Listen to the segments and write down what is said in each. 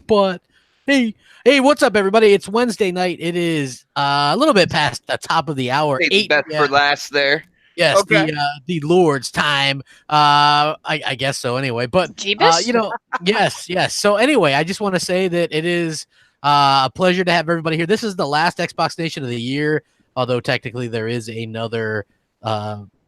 but hey, what's up, everybody? It's Wednesday night. It is a little bit past the top of the hour. Hey, 8 best for last there. Yes, Okay. the Lord's time. I guess so. Anyway, but yes. So anyway, I just want to say that it is a pleasure to have everybody here. This is the last Xbox Nation of the year, although technically there is another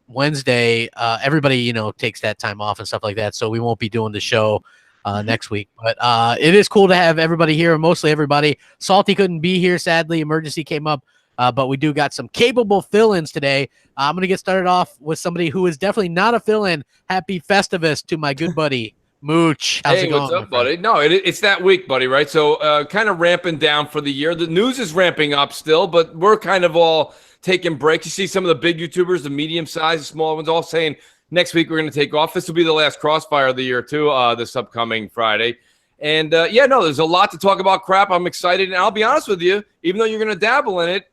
Wednesday. Everybody, takes that time off and stuff like that, so we won't be doing the show next week. But it is cool to have everybody here, mostly everybody. Salty couldn't be here, sadly. Emergency came up. But we do got some capable fill-ins today. I'm going to get started off with somebody who is definitely not a fill-in. Happy Festivus to my good buddy, Mooch. How's it going, what's up, buddy? No, it's that week, buddy, right? So kind of ramping down for the year. The news is ramping up still, but we're kind of all taking breaks. You see some of the big YouTubers, the medium-sized, the small ones, all saying next week we're going to take off. This will be the last Crossfire of the year, too, this upcoming Friday. And, there's a lot to talk about crap. I'm excited. And I'll be honest with you, even though you're going to dabble in it,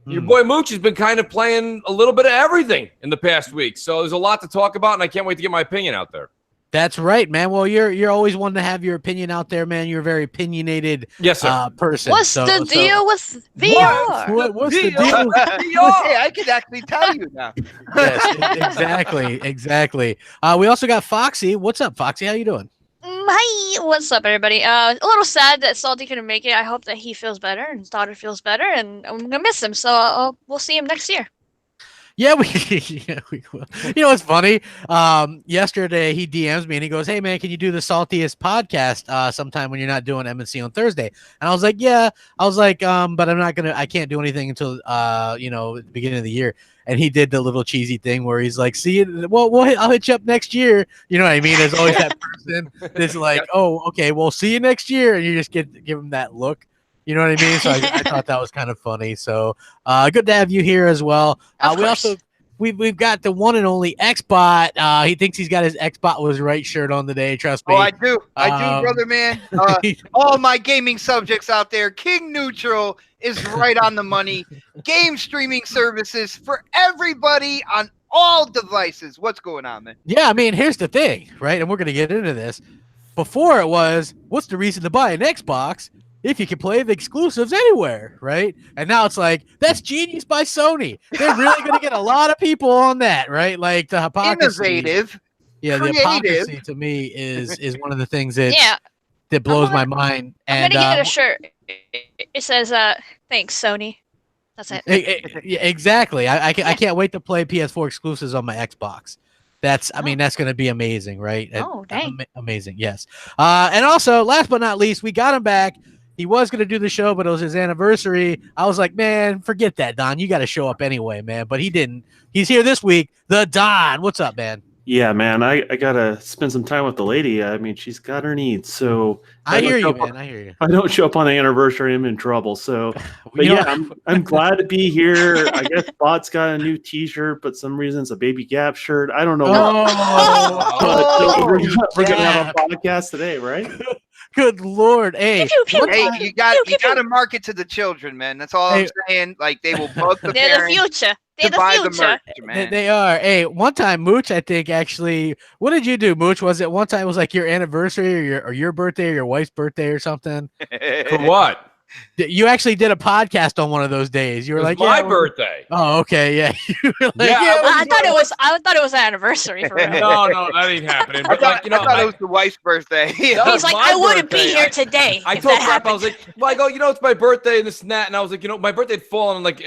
your boy Mooch has been kind of playing a little bit of everything in the past week. So there's a lot to talk about, and I can't wait to get my opinion out there. That's right, man. Well, you're always one to have your opinion out there, man. You're a very opinionated person. What's the deal with VR? What's the deal with VR? Hey, I can actually tell you now. Yes, exactly. We also got Foxy. What's up, Foxy? How you doing? Hi, what's up, everybody? A little sad that Salty couldn't make it. I hope that he feels better and his daughter feels better, and I'm gonna miss him. So we'll see him next year. Yeah, we will. You know what's funny? Yesterday he DMs me and he goes, "Hey man, can you do the Saltiest podcast sometime when you're not doing M&C on Thursday?" And I was like, "Yeah." I was like, "But I can't do anything until the beginning of the year." And he did the little cheesy thing where he's like, "See you. Well, I'll hit you up next year." You know what I mean? There's always that person that's like, "Oh, okay, well, see you next year," and you just give him that look. You know what I mean? So I thought that was kind of funny. So good to have you here as well. We've got the one and only Xbot. He thinks he's got his Xbot was right shirt on today. Trust me. Oh, I do, brother man. All my gaming subjects out there, King Neutral is right on the money. Game streaming services for everybody on all devices. What's going on, man? Yeah, I mean, here's the thing, right? And we're gonna get into this. Before it was, what's the reason to buy an Xbox if you can play the exclusives anywhere, right? And now it's like, that's genius by Sony. They're really going to get a lot of people on that, right? Like the hypocrisy. Innovative. Yeah, creative. The hypocrisy to me is one of the things that blows my mind. I'm going to get a shirt. It says, thanks, Sony. That's it. Exactly. I can't wait to play PS4 exclusives on my Xbox. That's going to be amazing, right? Oh, dang. Amazing, yes. And also, last but not least, we got him back. He was going to do the show, but it was his anniversary. I was like, man, forget that, Don. You got to show up anyway, man. But he didn't. He's here this week. The Don. What's up, man? Yeah, man. I got to spend some time with the lady. I mean, she's got her needs. So I hear you, man. I hear you. If I don't show up on the anniversary, I'm in trouble. So, but yeah, I'm glad to be here. I guess Bot's got a new T-shirt, but some reason it's a Baby Gap shirt. I don't know. We're going to have a podcast today, right? Good Lord. Hey, you got to market to the children, man. That's all I'm saying. Like, they will bug the They're parents the future. They're to buy the future. the merch, man. They are. Hey, one time, Mooch, I think, actually, what did you do, Mooch? Was it one time it was like your anniversary or your birthday or your wife's birthday or something? For what? You actually did a podcast on one of those days. You were like, my birthday. Oh, okay, yeah. You were like, I thought it was an anniversary for real. No, that ain't happening. But I thought it was the wife's birthday. He's like, I wouldn't be here today. I told Crap, I was like, it's my birthday and this and that, and I was like, my birthday had fallen on like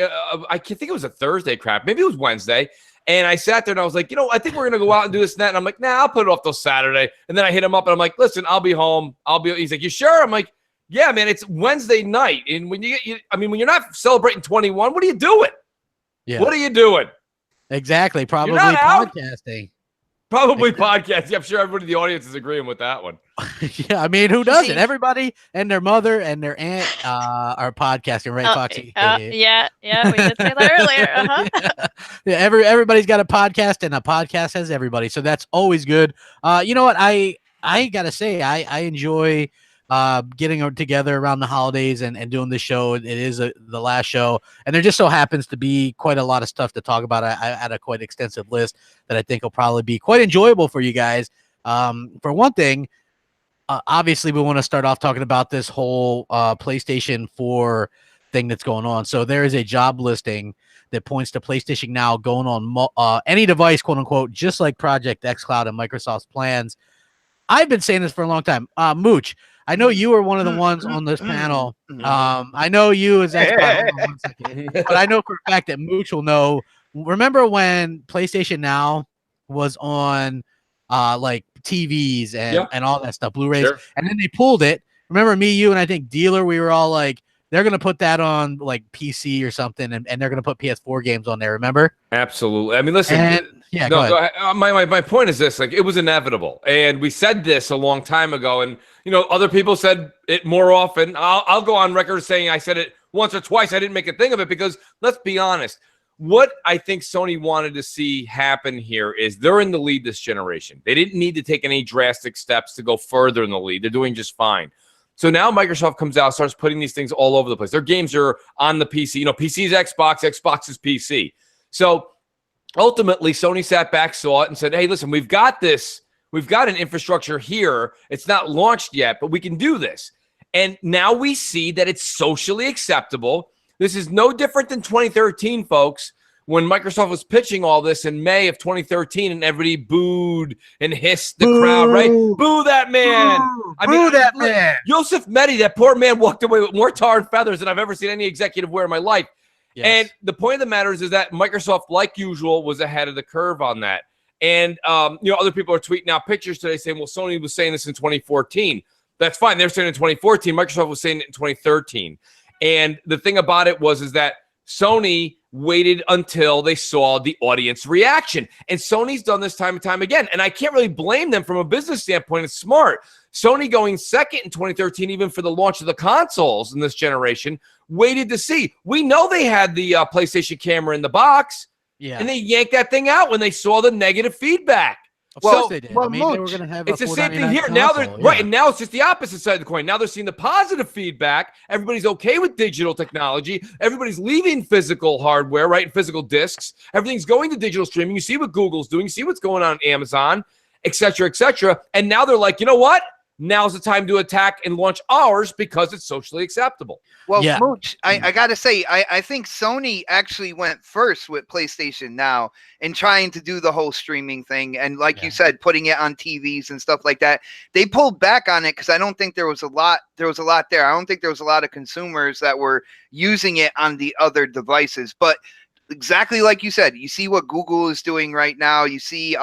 I think it was a Thursday, Crap. Maybe it was Wednesday. And I sat there and I was like, I think we're gonna go out and do this and that. And I'm like, nah, I'll put it off till Saturday. And then I hit him up and I'm like, listen, I'll be home. He's like, you sure? I'm like, yeah, man, it's Wednesday night. And when when you're not celebrating 21, what are you doing? Yeah. What are you doing? Exactly. Probably podcasting. Probably podcasting. I'm sure everybody in the audience is agreeing with that one. Yeah, I mean, who doesn't? Everybody and their mother and their aunt are podcasting, right, Foxy? Yeah, we did say that earlier. Yeah, everybody's got a podcast, and a podcast has everybody, so that's always good. You know what? I gotta say, I enjoy getting together around the holidays and doing the show. It is the last show, and there just so happens to be quite a lot of stuff to talk about. I had a quite extensive list that I think will probably be quite enjoyable for you guys. For one thing, obviously we want to start off talking about this whole PlayStation 4 thing that's going on. So there is a job listing that points to PlayStation Now going on any device, quote unquote, just like Project xCloud and Microsoft's plans. I've been saying this for a long time. Mooch, I know you were one of the ones on this panel. I know you as Xbox, but I know for a fact that Mooch will know. Remember when PlayStation Now was on like TVs and all that stuff, Blu-rays, and then they pulled it. Remember me, you, and I think Dealer, we were all like, they're going to put that on like PC or something, and they're going to put PS4 games on there, remember? Absolutely. I mean, listen, go ahead. My point is this, like, it was inevitable. And we said this a long time ago, and, you know, other people said it more often. I'll go on record saying I said it once or twice. I didn't make a thing of it because, let's be honest, what I think Sony wanted to see happen here is they're in the lead this generation. They didn't need to take any drastic steps to go further in the lead. They're doing just fine. So now Microsoft comes out, starts putting these things all over the place. Their games are on the PC. You know, PC is Xbox, Xbox is PC. So ultimately, Sony sat back, saw it, and said, hey, listen, we've got this. We've got an infrastructure here. It's not launched yet, but we can do this. And now we see that it's socially acceptable. This is no different than 2013, folks, when Microsoft was pitching all this in May of 2013 and everybody booed and hissed the crowd, right? Boo that man. Boo that man. Joseph Medi, that poor man, walked away with more tar and feathers than I've ever seen any executive wear in my life. Yes. And the point of the matter is that Microsoft, like usual, was ahead of the curve on that. And, you know, other people are tweeting out pictures today saying, well, Sony was saying this in 2014. That's fine. They're saying it in 2014. Microsoft was saying it in 2013. And the thing about it is that Sony waited until they saw the audience reaction. And Sony's done this time and time again. And I can't really blame them from a business standpoint. It's smart. Sony going second in 2013, even for the launch of the consoles in this generation, waited to see. We know they had the PlayStation camera in the box. Yeah. And they yanked that thing out when they saw the negative feedback. Of course they did. I mean, they were going to have it's the same thing here. Now they're right, and now it's just the opposite side of the coin. Now they're seeing the positive feedback. Everybody's okay with digital technology. Everybody's leaving physical hardware, right, and physical discs. Everything's going to digital streaming. You see what Google's doing. You see what's going on Amazon, et cetera, et cetera. And now they're like, you know what? Now's the time to attack and launch ours because it's socially acceptable. Well, yeah. Mooch, I got to say, I think Sony actually went first with PlayStation Now and trying to do the whole streaming thing. And like you said, putting it on TVs and stuff like that. They pulled back on it because I don't think there was a lot there. I don't think there was a lot of consumers that were using it on the other devices. But exactly like you said, you see what Google is doing right now. You see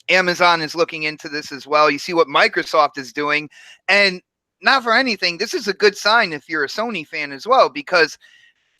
Amazon is looking into this as well. You see what Microsoft is doing. And not for anything, this is a good sign if you're a Sony fan as well, because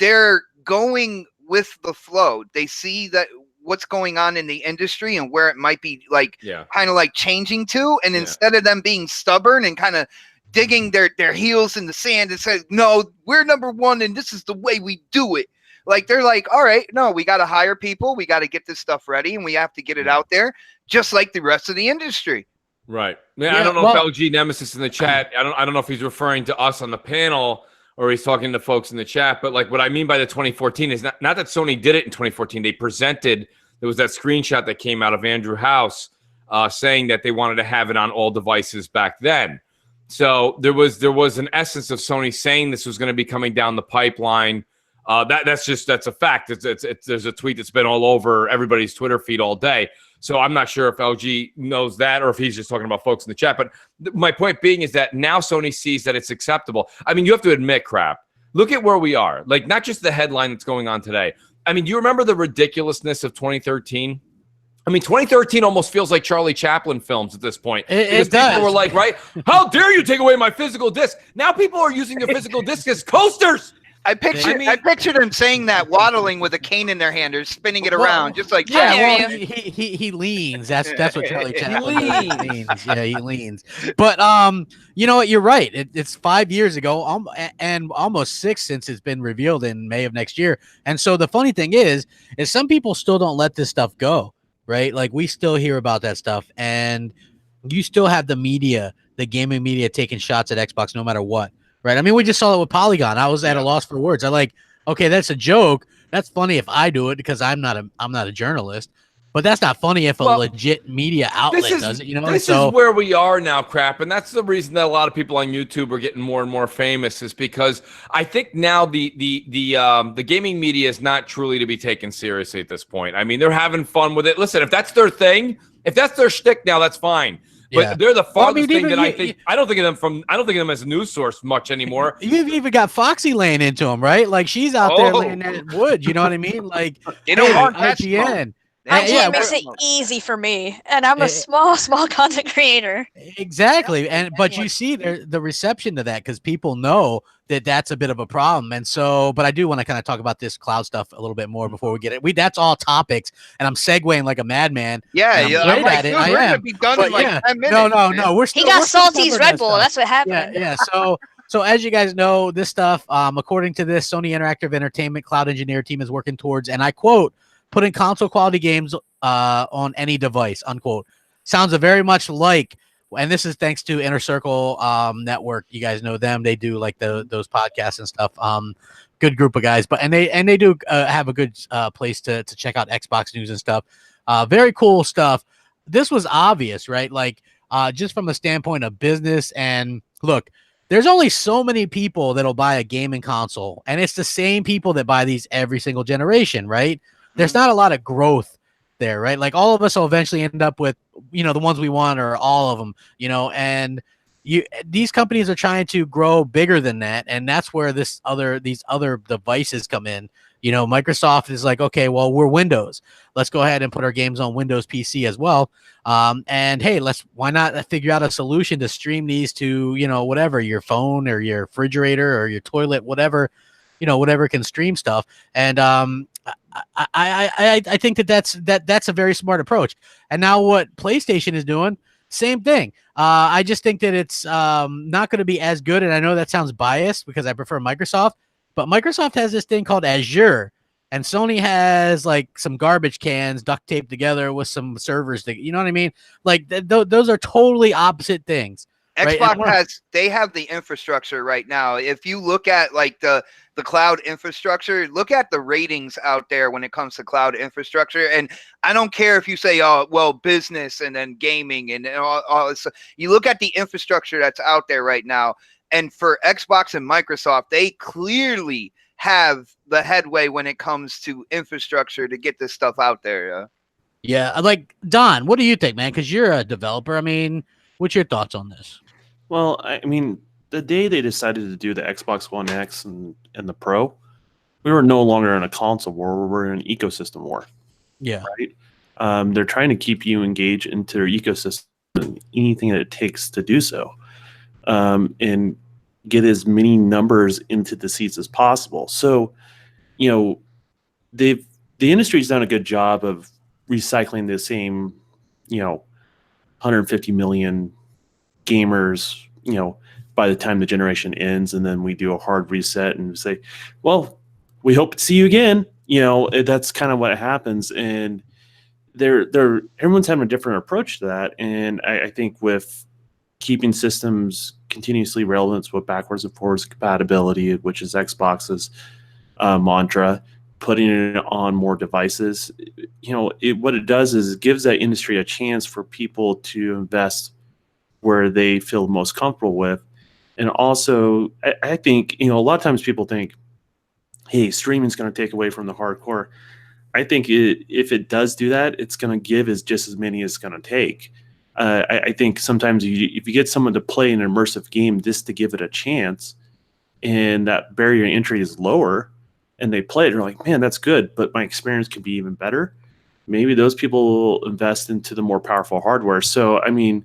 they're going with the flow. They see that what's going on in the industry and where it might be like kind of like changing to. And instead of them being stubborn and kind of digging their heels in the sand and say, no, we're number one and this is the way we do it. Like, they're like, all right, no, we got to hire people. We got to get this stuff ready and we have to get it out there just like the rest of the industry. Right. Yeah, I don't know if LG Nemesis in the chat, I don't know if he's referring to us on the panel or he's talking to folks in the chat, but like what I mean by the 2014 is not that Sony did it in 2014. They presented, there was that screenshot that came out of Andrew House saying that they wanted to have it on all devices back then. So there was an essence of Sony saying this was going to be coming down the pipeline. That's a fact. There's a tweet that's been all over everybody's Twitter feed all day. So I'm not sure if LG knows that or if he's just talking about folks in the chat. But my point being is that now Sony sees that it's acceptable. I mean, you have to admit, crap. Look at where we are. Like, not just the headline that's going on today. I mean, do you remember the ridiculousness of 2013? I mean, 2013 almost feels like Charlie Chaplin films at this point. It does. People were like, right? How dare you take away my physical disc? Now people are using their physical disc as coasters. I pictured him saying that, waddling with a cane in their hand or spinning it around, just like he leans. That's what Charlie Chaplin leans. Yeah, he leans. But you know what? You're right. It's 5 years ago, and almost 6 since it's been revealed in May of next year. And so the funny thing is some people still don't let this stuff go, right? Like, we still hear about that stuff, and you still have the media, the gaming media, taking shots at Xbox no matter what. Right. I mean, we just saw it with Polygon. I was at a loss for words. Okay, that's a joke. That's funny if I do it because I'm not a journalist. But that's not funny if a legit media outlet does it, you know? This is where we are now, Crap, and that's the reason that a lot of people on YouTube are getting more and more famous, is because I think now the gaming media is not truly to be taken seriously at this point. I mean, they're having fun with it. Listen, if that's their thing, if that's their shtick now, that's fine. But they're the farthest thing that I don't think of them as a news source much anymore. You've even got Foxy laying into them, right? Like she's out there laying that wood. You know what I mean? Like IGN. IGN makes it easy for me, and I'm a small content creator. Exactly, but you see the reception to that, because people know that that's a bit of a problem, and so. But I do want to kind of talk about this cloud stuff a little bit more before we get it. That's all topics, and I'm segueing like a madman. Yeah, I'm like, dude, we're gonna be done in like 10 minutes. No, we're still. He got Salty's Red Bull. That's what happened. Yeah. So as you guys know, this stuff, according to this, Sony Interactive Entertainment Cloud Engineer team is working towards, and I quote, putting console quality games on any device, unquote. Sounds very much like, and this is thanks to Inner Circle Network. You guys know them. They do like those podcasts and stuff. Good group of guys, and they do have a good place to check out Xbox news and stuff. Very cool stuff. This was obvious, right? Like just from a standpoint of business. And look, there's only so many people that'll buy a gaming console, and it's the same people that buy these every single generation, right? There's not a lot of growth there, right? Like all of us will eventually end up with, the ones we want, or all of them, and these companies are trying to grow bigger than that. And that's where these other devices come in. Microsoft is like, okay, well, we're Windows. Let's go ahead and put our games on Windows PC as well. And hey, why not figure out a solution to stream these to, whatever, your phone or your refrigerator or your toilet, whatever can stream stuff. And, I think that's a very smart approach. And now what PlayStation is doing, same thing. I just think that it's not going to be as good. And I know that sounds biased because I prefer Microsoft, but Microsoft has this thing called Azure, and Sony has like some garbage cans duct taped together with some servers. You know what I mean? Like those are totally opposite things. Xbox right? they have the infrastructure right now. If you look at like the cloud infrastructure, look at the ratings out there when it comes to cloud infrastructure. And I don't care if you say, oh, well, business and then gaming and all this. You look at the infrastructure that's out there right now. And for Xbox and Microsoft, they clearly have the headway when it comes to infrastructure to get this stuff out there. Yeah. Like, Don, what do you think, man? Because you're a developer. I mean, what's your thoughts on this? Well, I mean, the day they decided to do the Xbox One X and the Pro, we were no longer in a console war. We were in an ecosystem war. Yeah. Right? They're trying to keep you engaged into their ecosystem and anything that it takes to do so. And get as many numbers into the seats as possible. So, the industry's done a good job of recycling the same, 150 million gamers, by the time the generation ends, and then we do a hard reset and say, well, we hope to see you again. That's kind of what happens. And everyone's having a different approach to that. And I think with keeping systems continuously relevant with backwards and forwards compatibility, which is Xbox's mantra, putting it on more devices, what it does is it gives that industry a chance for people to invest where they feel most comfortable with. And also, I think, a lot of times people think, hey, streaming is going to take away from the hardcore. I think if it does do that, it's going to give just as many as it's going to take. I think sometimes if you get someone to play an immersive game just to give it a chance, and that barrier to entry is lower, and they play it, they're like, man, that's good, but my experience could be even better. Maybe those people will invest into the more powerful hardware. So, I mean,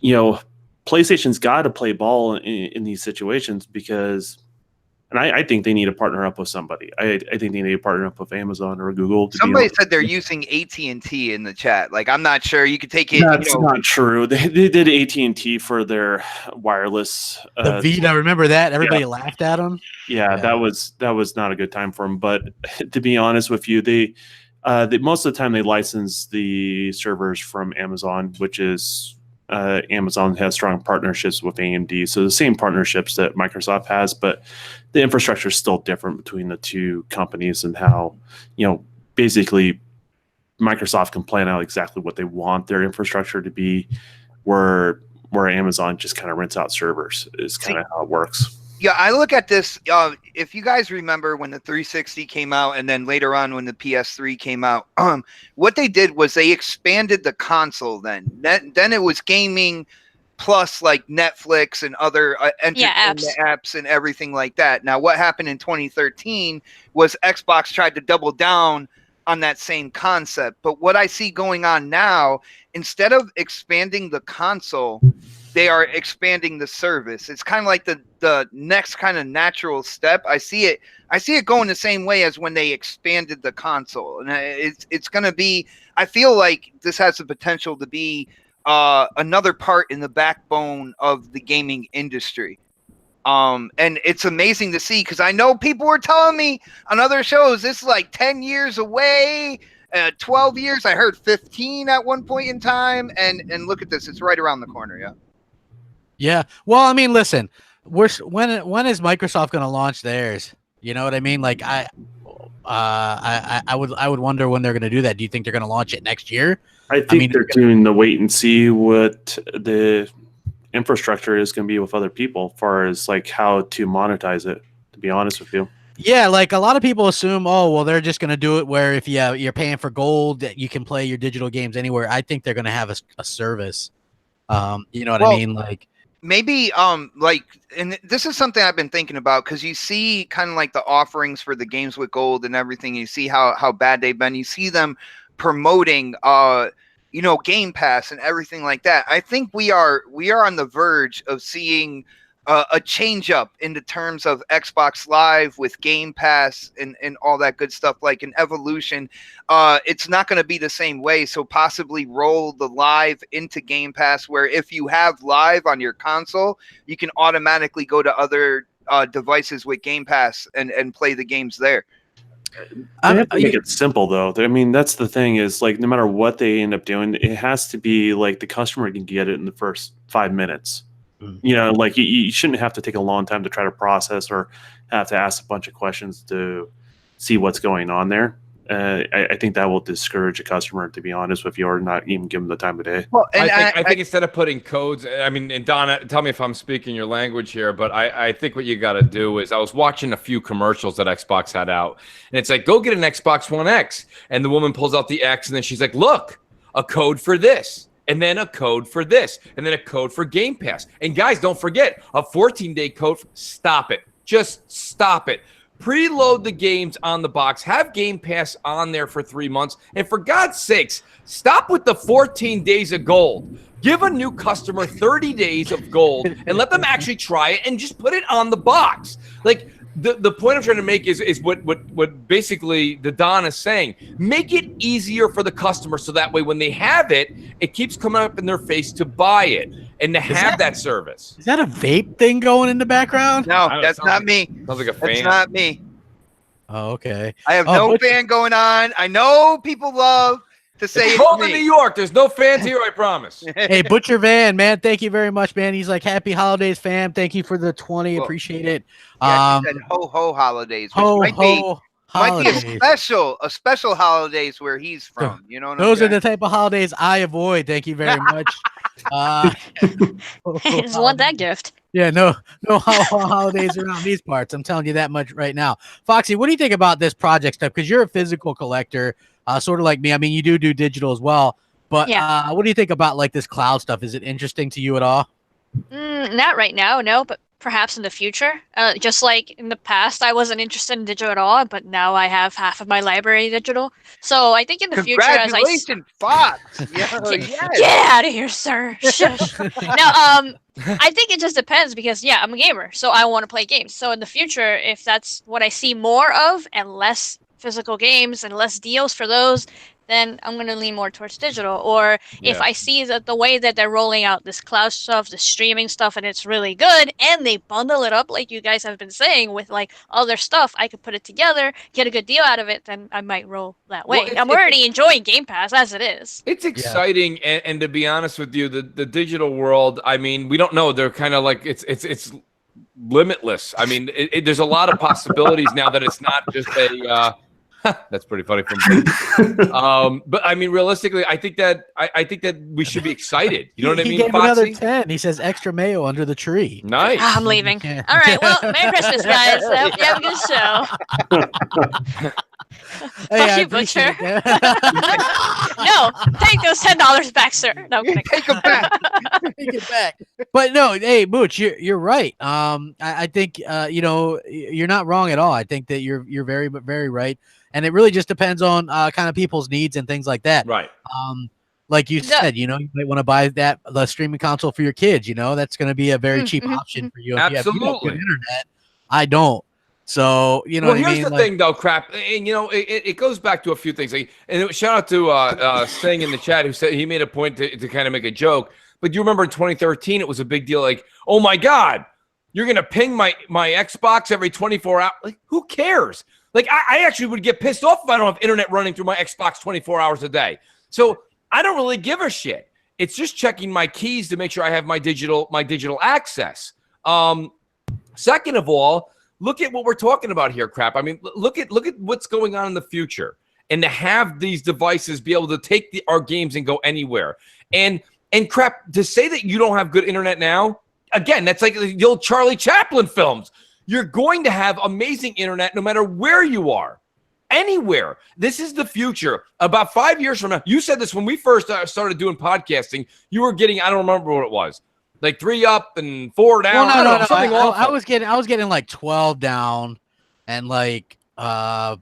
PlayStation's got to play ball in these situations because, and I think they need to partner up with somebody. I think they need to partner up with Amazon or Google. Somebody said they're using AT&T in the chat. Like, I'm not sure. You could take it. That's not true. They did AT&T for their wireless. The Vita, remember that? Everybody laughed at them. Yeah, that was not a good time for them. But to be honest with you, they most of the time they license the servers from Amazon, which is Amazon has strong partnerships with AMD. So the same partnerships that Microsoft has, but the infrastructure is still different between the two companies and how, basically Microsoft can plan out exactly what they want their infrastructure to be, where Amazon just kind of rents out servers is kind of how it works. Yeah, I look at this. If you guys remember when the 360 came out, and then later on when the PS3 came out, what they did was they expanded the console. Then it was gaming plus like Netflix and other entertainment apps and everything like that. Now, what happened in 2013 was Xbox tried to double down on that same concept. But what I see going on now, instead of expanding the console, they are expanding the service. It's kind of like the next kind of natural step. I see it going the same way as when they expanded the console. And it's going to be, I feel like this has the potential to be another part in the backbone of the gaming industry. And it's amazing to see, because I know people were telling me on other shows this is like 10 years away, 12 years. I heard 15 at one point in time, and look at this, it's right around the corner. Yeah. Well, I mean, listen, when is Microsoft going to launch theirs? You know what I mean? Like I would wonder when they're going to do that. Do you think they're going to launch it next year? I think they're doing the wait and see what the infrastructure is going to be with other people, as far as like how to monetize it. To be honest with you. Yeah, like a lot of people assume, oh, well, they're just going to do it where if you're paying for gold, that you can play your digital games anywhere. I think they're going to have a service. You know what I mean? Like. Maybe like, and this is something I've been thinking about, because you see kind of like the offerings for the games with gold and everything. You see how bad they've been. You see them promoting Game Pass and everything like that. I think we are on the verge of seeing a change up in the terms of Xbox Live with Game Pass and all that good stuff, like an evolution. It's not going to be the same way. So possibly roll the Live into Game Pass, where if you have Live on your console, you can automatically go to other devices with Game Pass and play the games there. They have to make it simple, though. I mean, that's the thing, is like no matter what they end up doing, it has to be like the customer can get it in the first 5 minutes. You know, like you shouldn't have to take a long time to try to process or have to ask a bunch of questions to see what's going on there. I think that will discourage a customer, to be honest with you, or not even give them the time of day. Well, I think instead of putting codes, I mean, and Donna, tell me if I'm speaking your language here, but I think what you got to do is, I was watching a few commercials that Xbox had out, and it's like, go get an Xbox One X, and the woman pulls out the X, and then she's like, look, a code for this. And then a code for this, and then a code for Game Pass. And guys, don't forget, a 14-day code. Stop it. Just stop it. Preload the games on the box. Have Game Pass on there for 3 months. And for God's sakes, stop with the 14 days of gold. Give a new customer 30 days of gold and let them actually try it, and just put it on the box. Like, the point I'm trying to make is what basically the Don is saying. Make it easier for the customer, so that way when they have it, it keeps coming up in their face to buy it and to have that service. Is that a vape thing going in the background? No, that's not me. Sounds like a fan. That's not me. Oh, okay. I have no fan going on. I know people love to say it's cold in New York. There's no fans here, I promise. Hey, Butcher Van, man, thank you very much, man. He's like, happy holidays, fam. Thank you for the 20. Appreciate it. Yeah, he said ho holidays. Which might be a special holidays where he's from. You know, those are the type of holidays I avoid. Thank you very much. Just want that gift. Yeah, no holidays around these parts. I'm telling you that much right now. Foxy, what do you think about this project stuff? Because you're a physical collector, sort of like me. I mean, you do digital as well. But what do you think about like this cloud stuff? Is it interesting to you at all? Not right now, no. But perhaps in the future. Just like in the past, I wasn't interested in digital at all, but now I have half of my library digital. So I think in the future, as I Fox. Get out of here, sir. Shush. Now, I think it just depends, because I'm a gamer, so I want to play games. So in the future, if that's what I see more of and less physical games and less deals for those, then I'm going to lean more towards digital. Or if I see that the way that they're rolling out this cloud stuff, the streaming stuff, and it's really good, and they bundle it up like you guys have been saying with like other stuff, I could put it together, get a good deal out of it, then I might roll that way. Well, I'm already enjoying Game Pass as it is. It's exciting, and to be honest with you, the digital world, I mean, we don't know. They're kind of like, it's limitless. I mean, there's a lot of possibilities now that it's not just That's pretty funny from but I mean, realistically, I think that we should be excited. You know what I mean? He gave Foxy? another 10. He says extra mayo under the tree. Nice. I'm leaving. Yeah. All right. Well, Merry Christmas, guys. Hope you have a good show. Hey, I Fuck you, appreciate Butcher. that. No, take those $10 back, sir. No, I'm kidding. Take them back. Take it back. But no, hey, Mooch, you're right. I think you know, you're not wrong at all. I think that you're very very right, and it really just depends on kind of people's needs and things like that. Right. Like you Yeah. said, you know, you might want to buy the streaming console for your kids. You know, that's going to be a very cheap option for you. If you have good Absolutely. internet. I don't. So you know, Well, what I here's mean? the thing, though, crap, and you know, it goes back to a few things. Shout out to Sting in the chat who said he made a point to kind of make a joke. But you remember in 2013, it was a big deal. Like, oh my God, you're gonna ping my Xbox every 24 hours. Like, who cares? Like, I actually would get pissed off if I don't have internet running through my Xbox 24 hours a day. So I don't really give a shit. It's just checking my keys to make sure I have my digital access. Second of all, look at what we're talking about here, crap. I mean, look at what's going on in the future, and to have these devices be able to take our games and go anywhere. And crap, to say that you don't have good internet now, again, that's like the old Charlie Chaplin films. You're going to have amazing internet no matter where you are, anywhere. This is the future. About 5 years from now, you said this when we first started doing podcasting. You were getting, I don't remember what it was, like 3 up and 4 down. Well, no. Something I was getting like 12 down and like 5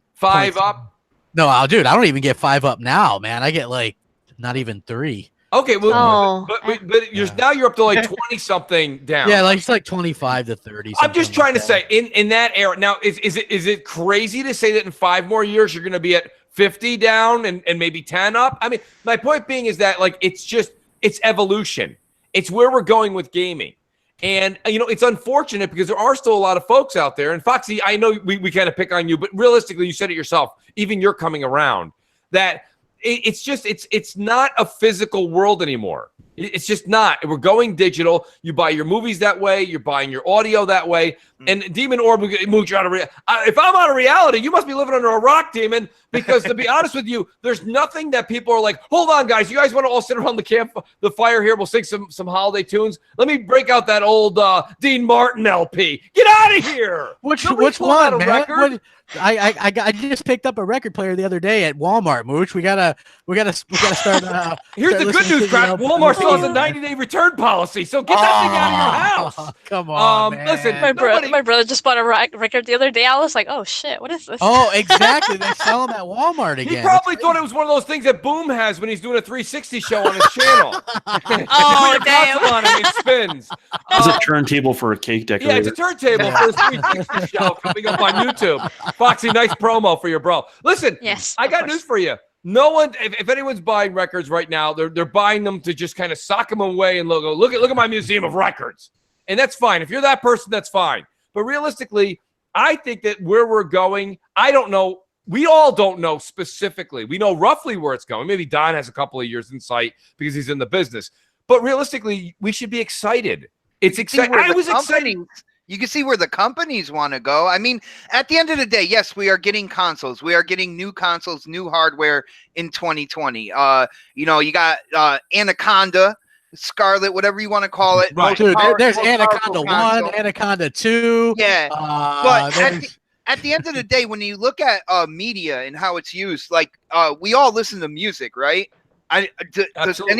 up. No, dude, I don't even get 5 up now, man. I get like not even 3. Okay, well, Oh. but now you're up to like 20 something down. Yeah, like it's like 25 to 30. I'm just trying to say in that era. Now, is it crazy to say that in 5 more years you're going to be at 50 down and maybe 10 up? I mean, my point being is that like it's evolution. It's where we're going with gaming. And, you know, it's unfortunate because there are still a lot of folks out there. And Foxy, I know we kind of pick on you, but realistically, you said it yourself, even you're coming around, that it's not a physical world anymore. It's just not. We're going digital. You buy your movies that way. You're buying your audio that way. And Demon Orb, Mooch, if I'm out of reality, you must be living under a rock, Demon, because to be honest with you, there's nothing that people are like, hold on, guys. You guys want to all sit around the fire here? We'll sing some holiday tunes. Let me break out that old Dean Martin LP. Get out of here. Which Nobody's pulling out one, a man? record. I just picked up a record player the other day at Walmart, Mooch. We gotta start. Here's start the good listening news, to crap. the Walmart still has a LP. 90-day return policy, so get that thing out of your house. Come on, man. Listen, My brother just bought a record the other day. I was like, oh shit, what is this? Oh, exactly. They sell them at Walmart again. He probably thought it was one of those things that Boom has when he's doing a 360 show on his channel. Oh, You put your console on and it spins. It's a turntable for a cake decorator. Yeah, it's a turntable for his 360 show coming up on YouTube. Foxy, nice promo for your bro. Listen, Yes, I of got course. news for you. No one, if anyone's buying records right now, they're buying them to just kind of sock them away and look at my museum of records. And that's fine. If you're that person, that's fine. But realistically, I think that where we're going, I don't know. We all don't know specifically. We know roughly where it's going. Maybe Don has a couple of years in sight because he's in the business. But realistically, we should be excited. It's exciting. I was excited. You can see where the companies want to go. I mean, at the end of the day, yes, we are getting consoles. We are getting new consoles, new hardware in 2020. You know, you got Anaconda, Scarlet, whatever you want to call it. Right. Dude, there's most Anaconda powerful 1, console. Anaconda 2. Yeah, but there's- at the end of the day, when you look at media and how it's used, like we all listen to music, right? Does Absolutely.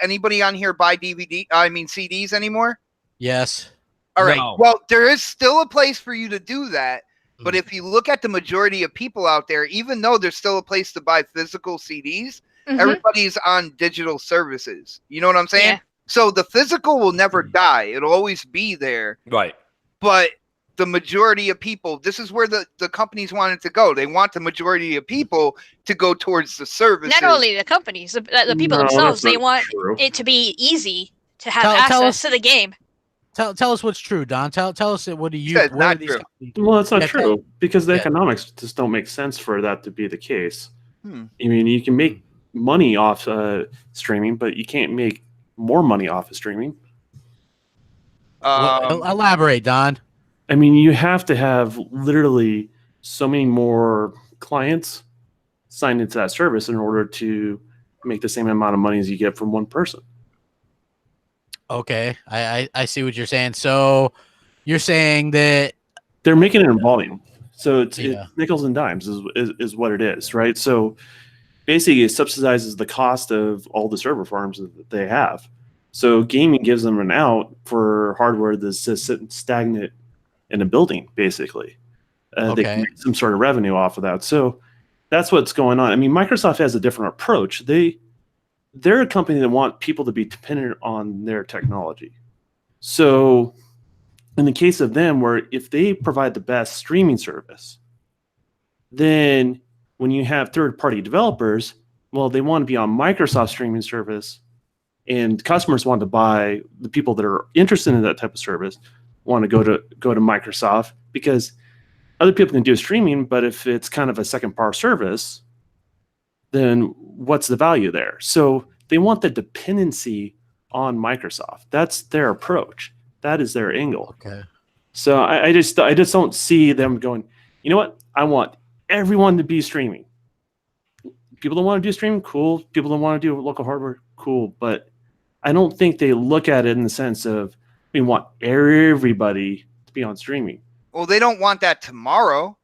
anybody on here buy CDs anymore? yes. All right. No. Well, there is still a place for you to do that. But Mhm. if you look at the majority of people out there, even though there's still a place to buy physical CDs, Mhm. everybody's on digital services. You know what I'm saying? Yeah. So the physical will never die. It'll always be there. Right. But the majority of people, this is where the companies want it to go. They want the majority of people to go towards the services. Not only the companies, the people No, themselves, that's they not want true. it to be easy to have Tell access us- to the game. Tell us what's true, Don. Tell us what do you? Said what not are these true. companies- Well, that's not Yeah, true because the yeah. economics just don't make sense for that to be the case. Hmm. I mean, you can make money off streaming, but you can't make more money off of streaming. Elaborate, Don. I mean, you have to have literally so many more clients sign into that service in order to make the same amount of money as you get from one person. Okay, I see what you're saying. So you're saying that they're making it in volume, so it's Yeah. nickels and dimes is what it is, right? So basically, it subsidizes the cost of all the server farms that they have. So gaming gives them an out for hardware that's just sitting stagnant in a building, basically. They can make some sort of revenue off of that. So that's what's going on. I mean, Microsoft has a different approach. They're a company that want people to be dependent on their technology. So in the case of them, where if they provide the best streaming service, then when you have third-party developers, well, they want to be on Microsoft streaming service, and customers want to buy, the people that are interested in that type of service want to go to Microsoft, because other people can do streaming, but if it's kind of a second-party service, then what's the value there? So they want the dependency on Microsoft. That's their approach. That is their angle. Okay. So I just don't see them going, you know what? I want everyone to be streaming. People that want to do streaming, cool. People that want to do local hardware, cool. But I don't think they look at it in the sense of we want everybody to be on streaming. Well, they don't want that tomorrow.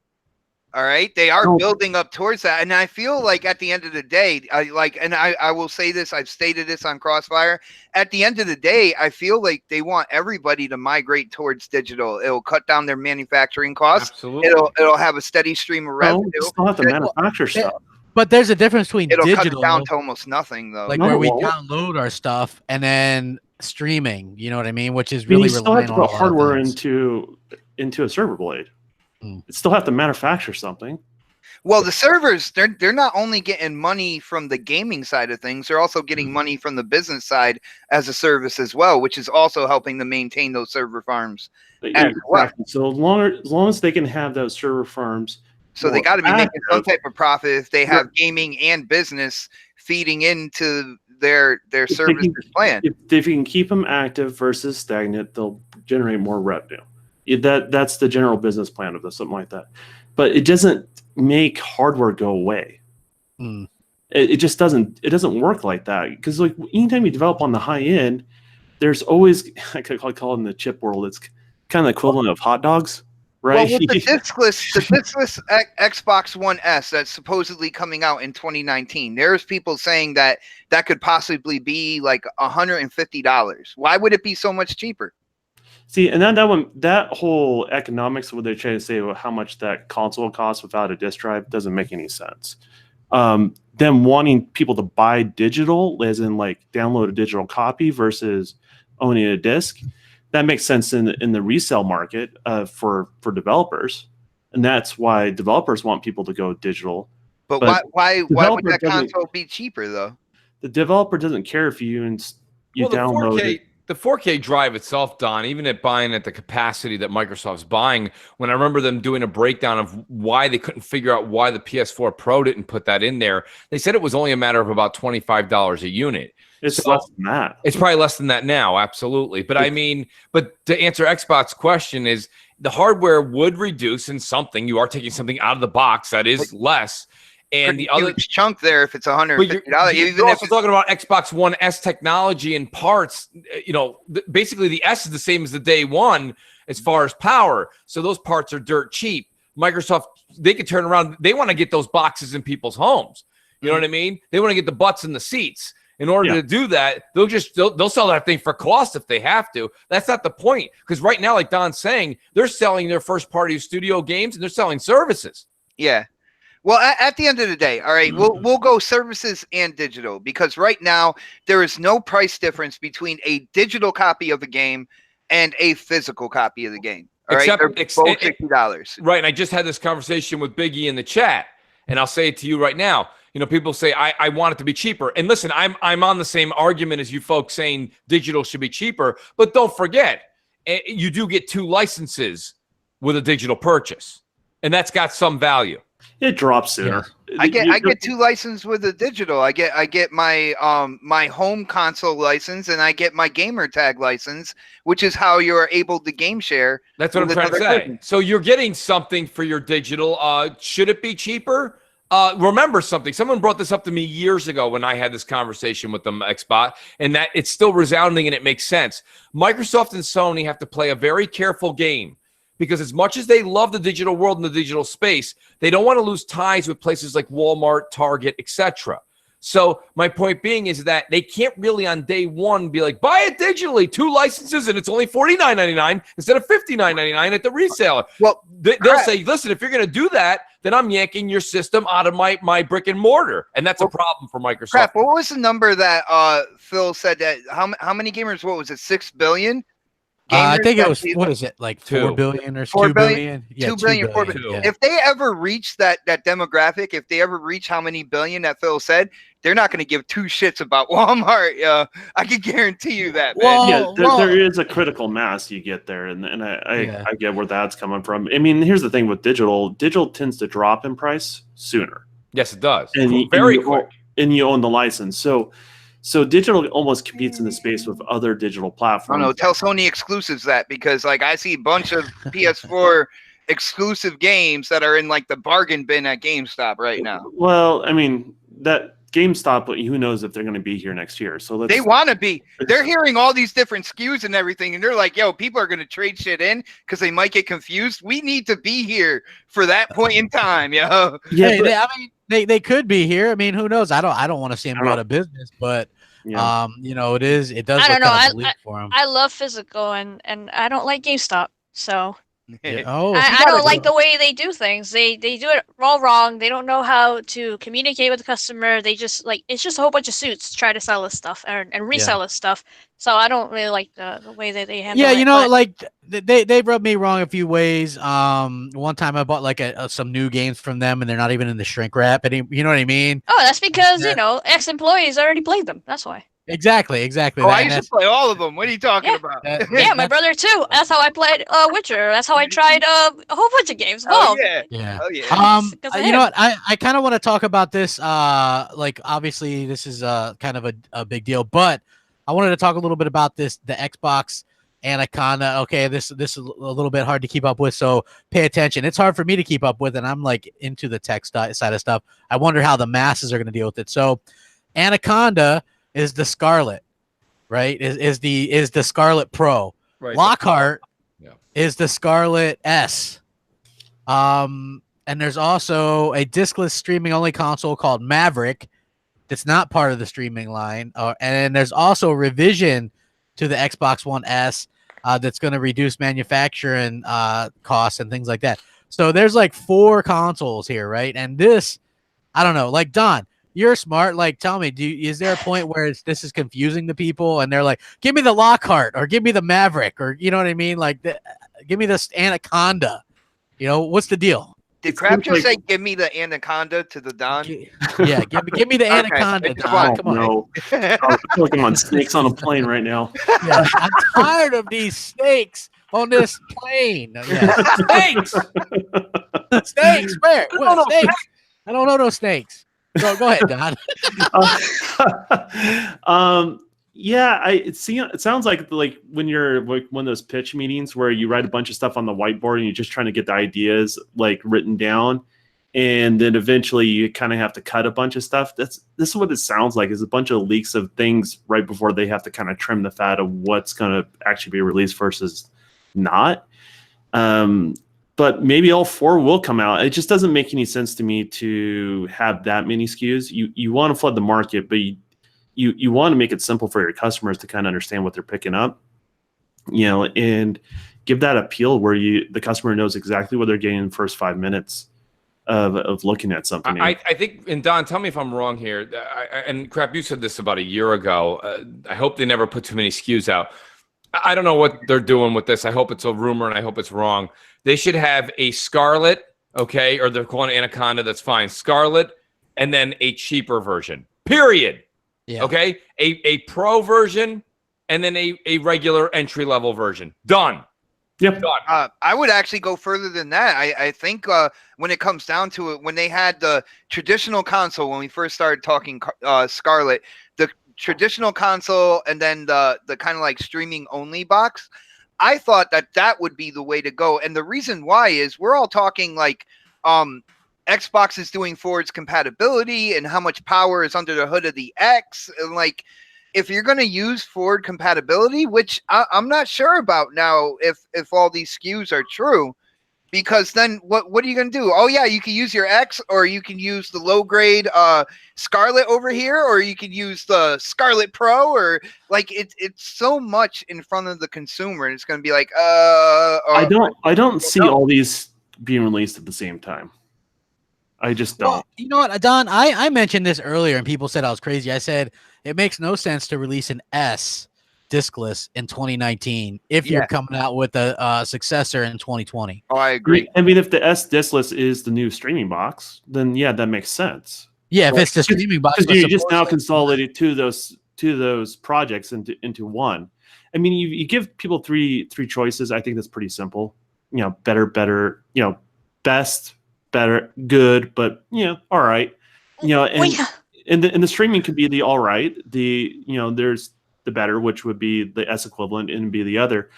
All right. They are building up towards that. And I feel like at the end of the day, I will say this, I've stated this on Crossfire. At the end of the day, I feel like they want everybody to migrate towards digital. It'll cut down their manufacturing costs. Absolutely. It'll have a steady stream of revenue. You still have to manufacture stuff. But there's a difference between It'll digital, cut it down to almost nothing, though. like No, where we it won't. download our stuff, and then streaming. You know what I mean? Which is I mean, really you still have relying to on put a lot of hardware things. into a server blade. Hmm. You still have to manufacture something. Well, the servers, they're not only getting money from the gaming side of things, they're also getting money from the business side as a service as well, which is also helping them maintain those server farms. Exactly. So as long as they can have those server farms, So they got to be making some active. type of profit if they have gaming and business feeding into their services plan. If you can keep them active versus stagnant, they'll generate more revenue. That's the general business plan of this, something like that. But it doesn't make hardware go away. Hmm. It just doesn't. It doesn't work like that, because like anytime you develop on the high end, there's always, I could call it in the chip world, it's kind of the equivalent of hot dogs, right? Well, with the discless Xbox One S that's supposedly coming out in 2019, there's people saying that could possibly be like $150. Why would it be so much cheaper? See, and that whole economics, what they're trying to say about how much that console costs without a disk drive, doesn't make any sense. Them wanting people to buy digital, as in like download a digital copy versus owning a disc, that makes sense in the resale market for developers, and that's why developers want people to go digital. But why would that console be cheaper though? The developer doesn't care if you download it. The 4K drive itself, Don, even at buying at the capacity that Microsoft's buying, when I remember them doing a breakdown of why they couldn't figure out why the PS4 Pro didn't put that in there, they said it was only a matter of about $25 a unit. It's less than that. It's probably less than that now, absolutely. But I mean, but to answer Xbox's question is the hardware would reduce in something. You are taking something out of the box that is less. And the other chunk there, if it's $150, you're also talking about Xbox One S technology and parts. You know, basically the S is the same as the day one as far as power. So those parts are dirt cheap. Microsoft, they could turn around. They want to get those boxes in people's homes. You know what I mean? They want to get the butts in the seats. In order to do that, they'll sell that thing for cost if they have to. That's not the point, because right now, like Don's saying, they're selling their first party studio games and they're selling services. Yeah. Well, at the end of the day, all right, we'll go services and digital, because right now there is no price difference between a digital copy of a game and a physical copy of the game. All right, they're both $60. Right, and I just had this conversation with Biggie in the chat, and I'll say it to you right now. You know, people say I want it to be cheaper, and listen, I'm on the same argument as you folks saying digital should be cheaper, but don't forget, you do get 2 licenses with a digital purchase, and that's got some value. It drops sooner. I get 2 licenses with the digital. I get my my home console license, and I get my gamer tag license, which is how you are able to game share. That's what I'm trying to say. So you're getting something for your digital. Should it be cheaper? Remember something. Someone brought this up to me years ago when I had this conversation with them, Xbot, and that it's still resounding and it makes sense. Microsoft and Sony have to play a very careful game. Because as much as they love the digital world and the digital space, they don't want to lose ties with places like Walmart, Target, etc. So my point being is that they can't really on day one be like, buy it digitally, 2 licenses, and it's only $49.99 instead of $59.99 at the reseller. Well, they'll say, listen, if you're going to do that, then I'm yanking your system out of my brick and mortar, and that's a problem for Microsoft. Crap, what was the number that Phil said that how many gamers? What was it? 6 billion. I think it was, what is it, like 4 billion or 2 billion? Yeah, 2 billion, 4 billion. Yeah. If they ever reach that demographic, if they ever reach how many billion that Phil said, they're not going to give 2 shits about Walmart. I can guarantee you that, man. Well, yeah, there is a critical mass you get there, and I get where that's coming from. I mean, here's the thing with digital. Digital tends to drop in price sooner. Yes, it does. And very quick. And you own the license. So digital almost competes in the space with other digital platforms. I don't know. Tell Sony exclusives that, because like I see a bunch of PS4 exclusive games that are in like the bargain bin at GameStop right now. Well, I mean, that GameStop, who knows if they're going to be here next year. So they want to be. They're hearing all these different SKUs and everything, and they're like, yo, people are going to trade shit in because they might get confused. We need to be here for that point in time, yo. Yeah, I mean, they could be here. I mean, who knows? I don't want to see them go out of business, but you know, it does. I don't know. For them. I love physical, and I don't like GameStop, so. Yeah. I don't like the way they do things. They do it all wrong. They don't know how to communicate with the customer. They just it's just a whole bunch of suits to try to sell this stuff and resell this stuff. So I don't really like the way that they handle it. Yeah, you know, like they rubbed me wrong a few ways. One time I bought like some new games from them, and they're not even in the shrink wrap. And you know what I mean? Oh, that's because you know ex-employees already played them. That's why. Exactly. Oh, I used to play all of them. What are you talking about? Yeah, my brother too. That's how I played Witcher. That's how I tried a whole bunch of games. Oh yeah. Oh yeah. You know what? I kind of want to talk about this. Like obviously this is kind of a big deal, but I wanted to talk a little bit about the Xbox Anaconda. Okay, this is a little bit hard to keep up with, so pay attention. It's hard for me to keep up with, and I'm like into the tech side of stuff. I wonder how the masses are going to deal with it. So, Anaconda is the Scarlet, right? Is the Scarlet Pro. Right. Lockhart is the Scarlet S. And there's also a discless streaming only console called Maverick that's not part of the streaming line. And there's also a revision to the Xbox One S that's going to reduce manufacturing costs and things like that. So there's like 4 consoles here, right? And this, I don't know, like Don, you're smart. Like, tell me, is there a point where this is confusing to people and they're like, give me the Lockhart or give me the Maverick or, you know what I mean? Like, give me this Anaconda. You know, what's the deal? Did Crab just say, give me the Anaconda to the Don? Yeah, give me the Anaconda. Okay. Don. Come on. No. I'm looking on snakes on a plane right now. Yeah, I'm tired of these snakes on this plane. Yeah. Snakes! Snakes! Where? What? Snakes? I don't know those snakes. Go ahead, Don. It sounds like when you're like one of those pitch meetings where you write a bunch of stuff on the whiteboard and you're just trying to get the ideas like written down, and then eventually you kind of have to cut a bunch of stuff. This is what it sounds like, is a bunch of leaks of things right before they have to kind of trim the fat of what's going to actually be released versus not. But maybe all 4 will come out. It just doesn't make any sense to me to have that many SKUs. You want to flood the market, but you want to make it simple for your customers to kind of understand what they're picking up, you know, and give that appeal where the customer knows exactly what they're getting in the first 5 minutes of looking at something. I think, and Don, tell me if I'm wrong here. And Crap, you said this about a year ago. I hope they never put too many SKUs out. I don't know what they're doing with this. I hope it's a rumor and I hope it's wrong. They should have a Scarlet, okay, or they're calling it Anaconda. That's fine. Scarlet, and then a cheaper version. Period. Yeah. Okay, a pro version, and then a regular entry level version. Done. Yep. I would actually go further than that. I think when it comes down to it, when they had the traditional console, when we first started talking Scarlet, the traditional console and then the kind of like streaming only box, I thought that would be the way to go. And the reason why is we're all talking like Xbox is doing forwards compatibility and how much power is under the hood of the X. And like, if you're going to use forward compatibility, which I'm not sure about now, if all these SKUs are true, because then what are you going to do? Oh yeah, you can use your X, or you can use the low grade Scarlet over here, or you can use the Scarlet Pro, or like it's so much in front of the consumer, and it's going to be like I don't see all these being released at the same time. I just don't. Well, you know what, Don? I mentioned this earlier, and people said I was crazy. I said it makes no sense to release an S discless in 2019 if you're coming out with a successor in 2020. Oh, I agree. I mean, if the S discless is the new streaming box, then yeah, that makes sense. Yeah, if it's the streaming box, because you just now consolidated two of those projects into one. I mean, you give people three choices. I think that's pretty simple. You know, better. You know, best, better, good, but all right. You know, and the streaming could be the all right. There's the better, which would be the S equivalent, and be the other.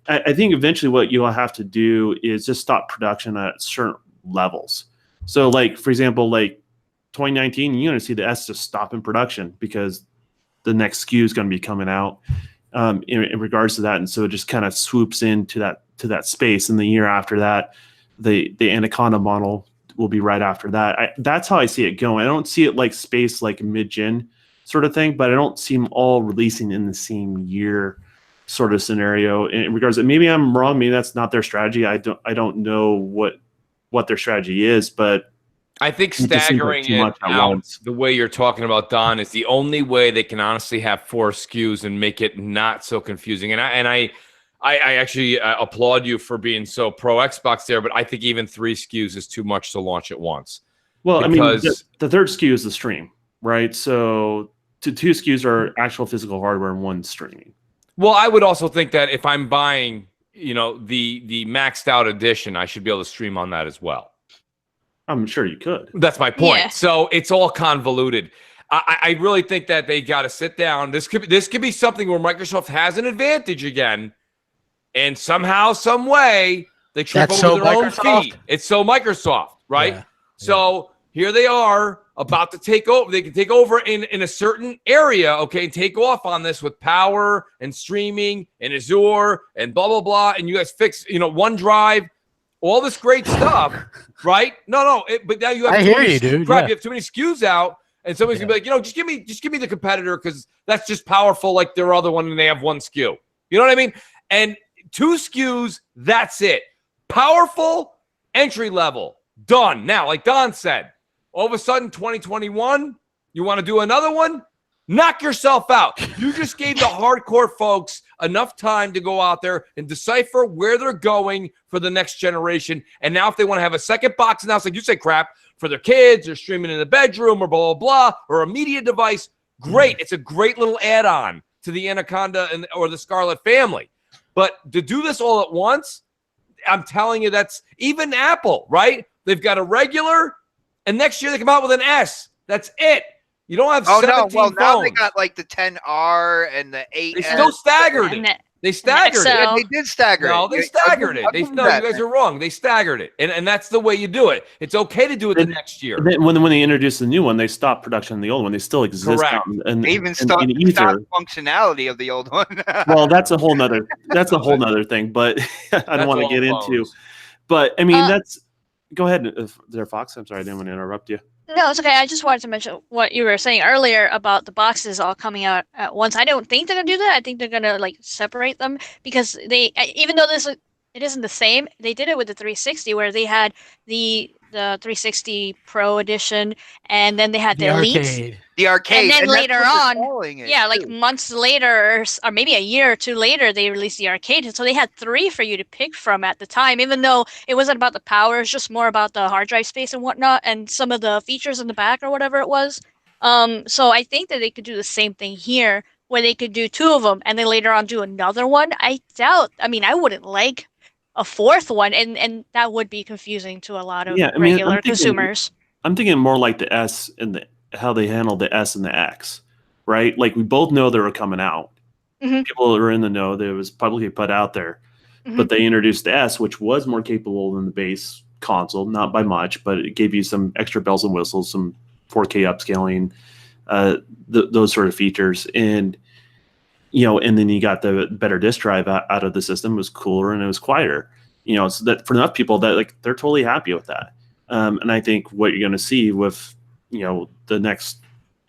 I think eventually what you'll have to do is just stop production at certain levels. So, like for example, like 2019, you're going to see the S just stop in production because the next SKU is going to be coming out in regards to that, and so it just kind of swoops into that space. And the year after that, the Anaconda model will be right after that. That's how I see it going. I don't see it like space, like mid-gen sort of thing, but I don't see them all releasing in the same year sort of scenario. In regards to, maybe I'm wrong, maybe that's not their strategy. I don't know what their strategy is, but I think staggering it out the way you're talking about, Don, is the only way they can honestly have 4 SKUs and make it not so confusing. And I actually applaud you for being so pro Xbox there, but I think even 3 SKUs is too much to launch at once. Well, I mean, the third SKU is the stream, right? So 2 SKUs are actual physical hardware and 1 streaming. Well, I would also think that if I'm buying, the maxed out edition, I should be able to stream on that as well. I'm sure you could. That's my point. Yeah. So it's all convoluted. I really think that they got to sit down. This could be something where Microsoft has an advantage again, and somehow, some way, they trip over their own feet. It's so Microsoft, right? Yeah. So here they are about to take over. They can take over in a certain area, okay, and take off on this with power and streaming and Azure and blah, blah, blah. And you guys fix, OneDrive, all this great stuff, right? No. But now you have You have too many SKUs out, and somebody's gonna be like, just give me the competitor because that's just powerful like their other one, and they have 1 SKU. You know what I mean? And 2 SKUs, that's it. Powerful, entry level, done. Now, like Don said, all of a sudden, 2021, you want to do another one? Knock yourself out. You just gave the hardcore folks enough time to go out there and decipher where they're going for the next generation. And now if they want to have a second box announced, like you say, crap, for their kids or streaming in the bedroom or blah, blah, blah, or a media device, great. It's a great little add-on to the Anaconda or the Scarlet family. But to do this all at once, I'm telling you, that's even Apple, right? They've got a regular, and next year they come out with an S. That's it. You don't have 17 phones. Now they got like the 10R and the 8S. They still staggered it. They staggered it. Yeah, they did stagger it. No, they staggered it. You guys are wrong. They staggered it. And that's the way you do it. It's okay to do it the next year. When they introduced the new one, they stopped production of the old one. They still exist. Correct. They even stopped functionality of the old one. Well, that's a whole nother thing, but I don't want to get into. But I mean, go ahead there, Fox. I'm sorry, I didn't want to interrupt you. No, it's okay. I just wanted to mention what you were saying earlier about the boxes all coming out at once. I don't think they're gonna do that. I think they're gonna separate them because even though it isn't the same, they did it with the 360 where they had the 360 Pro edition, and then they had the Elite. The arcade. And then later on, like months later, or maybe a year or 2 later, they released the arcade. So they had 3 for you to pick from at the time, even though it wasn't about the power, it's just more about the hard drive space and whatnot, and some of the features in the back or whatever it was. So I think that they could do the same thing here, where they could do 2 of them, and then later on do another one. I doubt. I mean, I wouldn't like a fourth one, and that would be confusing to a lot of Yeah, I mean, regular consumers. I'm thinking more like the S and how they handled the S and the X, right? Like we both know they were coming out. Mhm. People are in the know that it was publicly put out there, but they introduced the S, which was more capable than the base console, not by much, but it gave you some extra bells and whistles, some 4K upscaling, those sort of features, and and then you got the better disk drive out of the system. It was cooler and it was quieter. So that for enough people that like they're totally happy with that. And I think what you're going to see with the next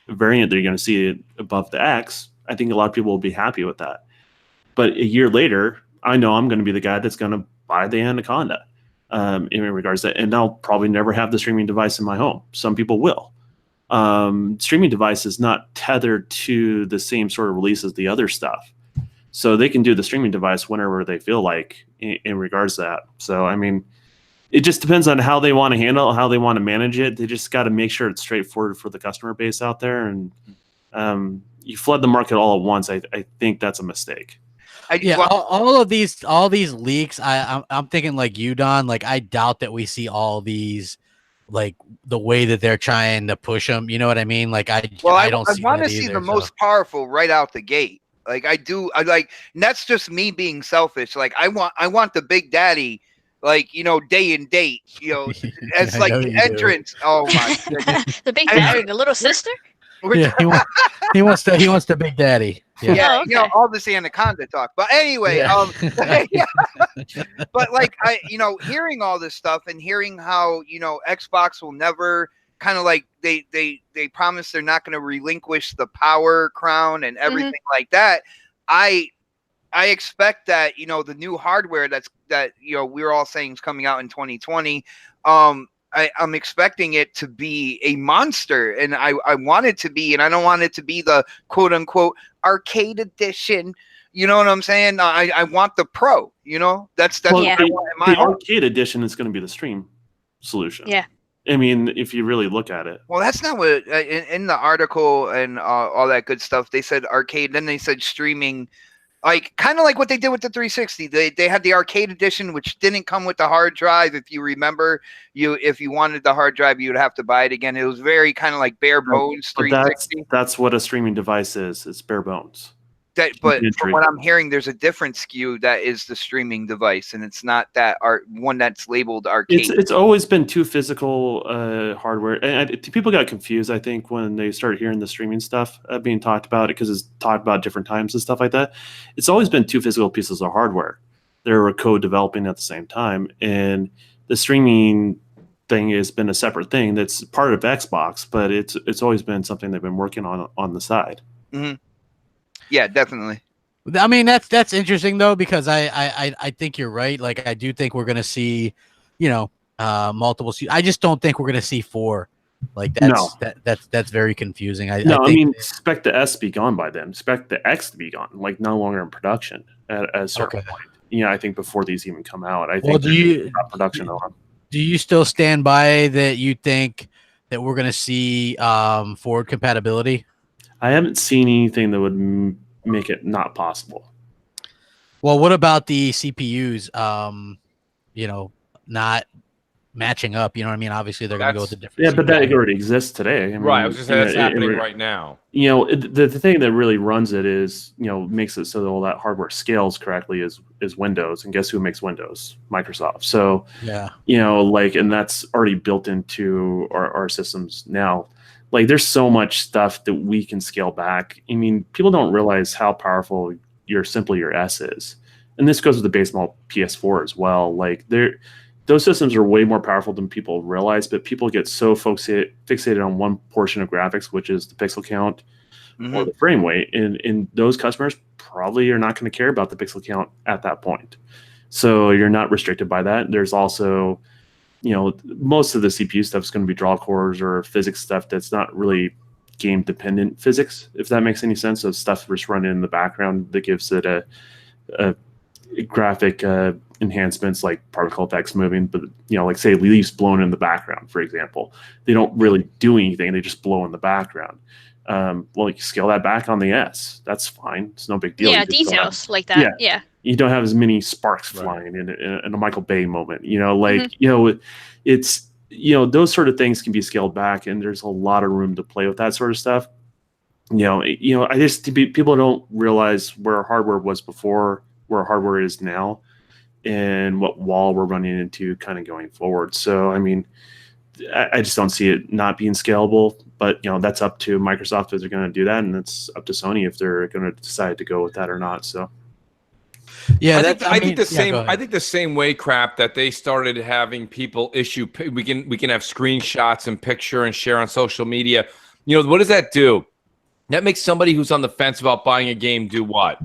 variant that you're going to see above the X, I think a lot of people will be happy with that. But a year later, I know I'm going to be the guy that's going to buy the Anaconda in regards to that, and I'll probably never have the streaming device in my home. Some people will. Streaming device is not tethered to the same sort of release as the other stuff. So they can do the streaming device whenever they feel like in regards to that. So, I mean, it just depends on how they want to handle it, how they want to manage it. They just got to make sure it's straightforward for the customer base out there. And you flood the market all at once. I think that's a mistake. All these leaks, I'm thinking like you, Don. Like I doubt that we see all these, like the way that they're trying to push them. You know what I mean? Like I don't. I want to see the most powerful right out the gate. Like I do. And that's just me being selfish. Like I want the Big Daddy. Like day and date. As like the entrance. Do. Oh my goodness. The Big Daddy, the little sister. Yeah, he wants the Big Daddy. Yeah, okay. All this Anaconda talk. But anyway, but like hearing all this stuff and hearing how Xbox will never kind of like they promise they're not going to relinquish the power crown and everything like that. I expect that the new hardware that we're all saying is coming out in 2020. I'm expecting it to be a monster, and I want it to be, and I don't want it to be the quote unquote arcade edition. You know what I'm saying? I want the Pro. That's what I want in my the arcade edition is going to be the stream solution. Yeah. I mean, if you really look at it. Well, that's not what in the article and all that good stuff. They said arcade, then they said streaming. Like kind of like what they did with the 360. They had the arcade edition, which didn't come with the hard drive. If you remember, if you wanted the hard drive, you would have to buy it again. It was very kind of like bare bones 360. That's what a streaming device is. It's bare bones. But from what I'm hearing, there's a different SKU that is the streaming device, and it's not that one that's labeled arcade. It's always been two physical hardware. And people got confused, I think, when they started hearing the streaming stuff being talked about, because it's talked about different times and stuff like that. It's always been two physical pieces of hardware. They were co-developing at the same time, and the streaming thing has been a separate thing that's part of Xbox, but it's always been something they've been working on the side. Mm-hmm. Yeah, definitely. I mean, that's interesting though, because I think you're right. Like I do think we're gonna see, multiple. I just don't think we're gonna see 4. Like that's very confusing. I mean, expect the S to be gone by then. Expect the X to be gone, like no longer in production at a certain point. I think before these even come out, I think production on. Do you still stand by that? You think that we're gonna see forward compatibility? I haven't seen anything that would make it not possible. Well, what about the CPUs? Not matching up. You know what I mean? Obviously, they're going to go with the different. Yeah, but that already exists today. I mean, right. I was just saying that's happening right now. The thing that really runs it is, makes it so that all that hardware scales correctly is Windows. And guess who makes Windows? Microsoft. So, and that's already built into our systems now. Like there's so much stuff that we can scale back. I mean, people don't realize how powerful your S is. And this goes with the base model PS4 as well. Like those systems are way more powerful than people realize, but people get so fixated on one portion of graphics, which is the pixel count or the frame rate. And those customers probably are not going to care about the pixel count at that point. So you're not restricted by that. There's also most of the CPU stuff is going to be draw cores or physics stuff that's not really game dependent physics, if that makes any sense. So stuff that's running in the background that gives it a graphic enhancements like particle effects moving, but like say leaves blown in the background, for example. They don't really do anything; they just blow in the background. Well, you scale that back on the S. That's fine. It's no big deal. Yeah, You just don't have- details like that. Yeah. You don't have as many sparks Right. flying in a Michael Bay moment. It's those sort of things can be scaled back, and there's a lot of room to play with that sort of stuff. I just people don't realize where hardware was before, where hardware is now, and what wall we're running into kind of going forward. So, I mean, I just don't see it not being scalable, but that's up to Microsoft if they're going to do that, and it's up to Sony if they're going to decide to go with that or not. So, yeah, I think the same way, Crap, that they started having people issue. We can have screenshots and picture and share on social media. What does that do? That makes somebody who's on the fence about buying a game do what?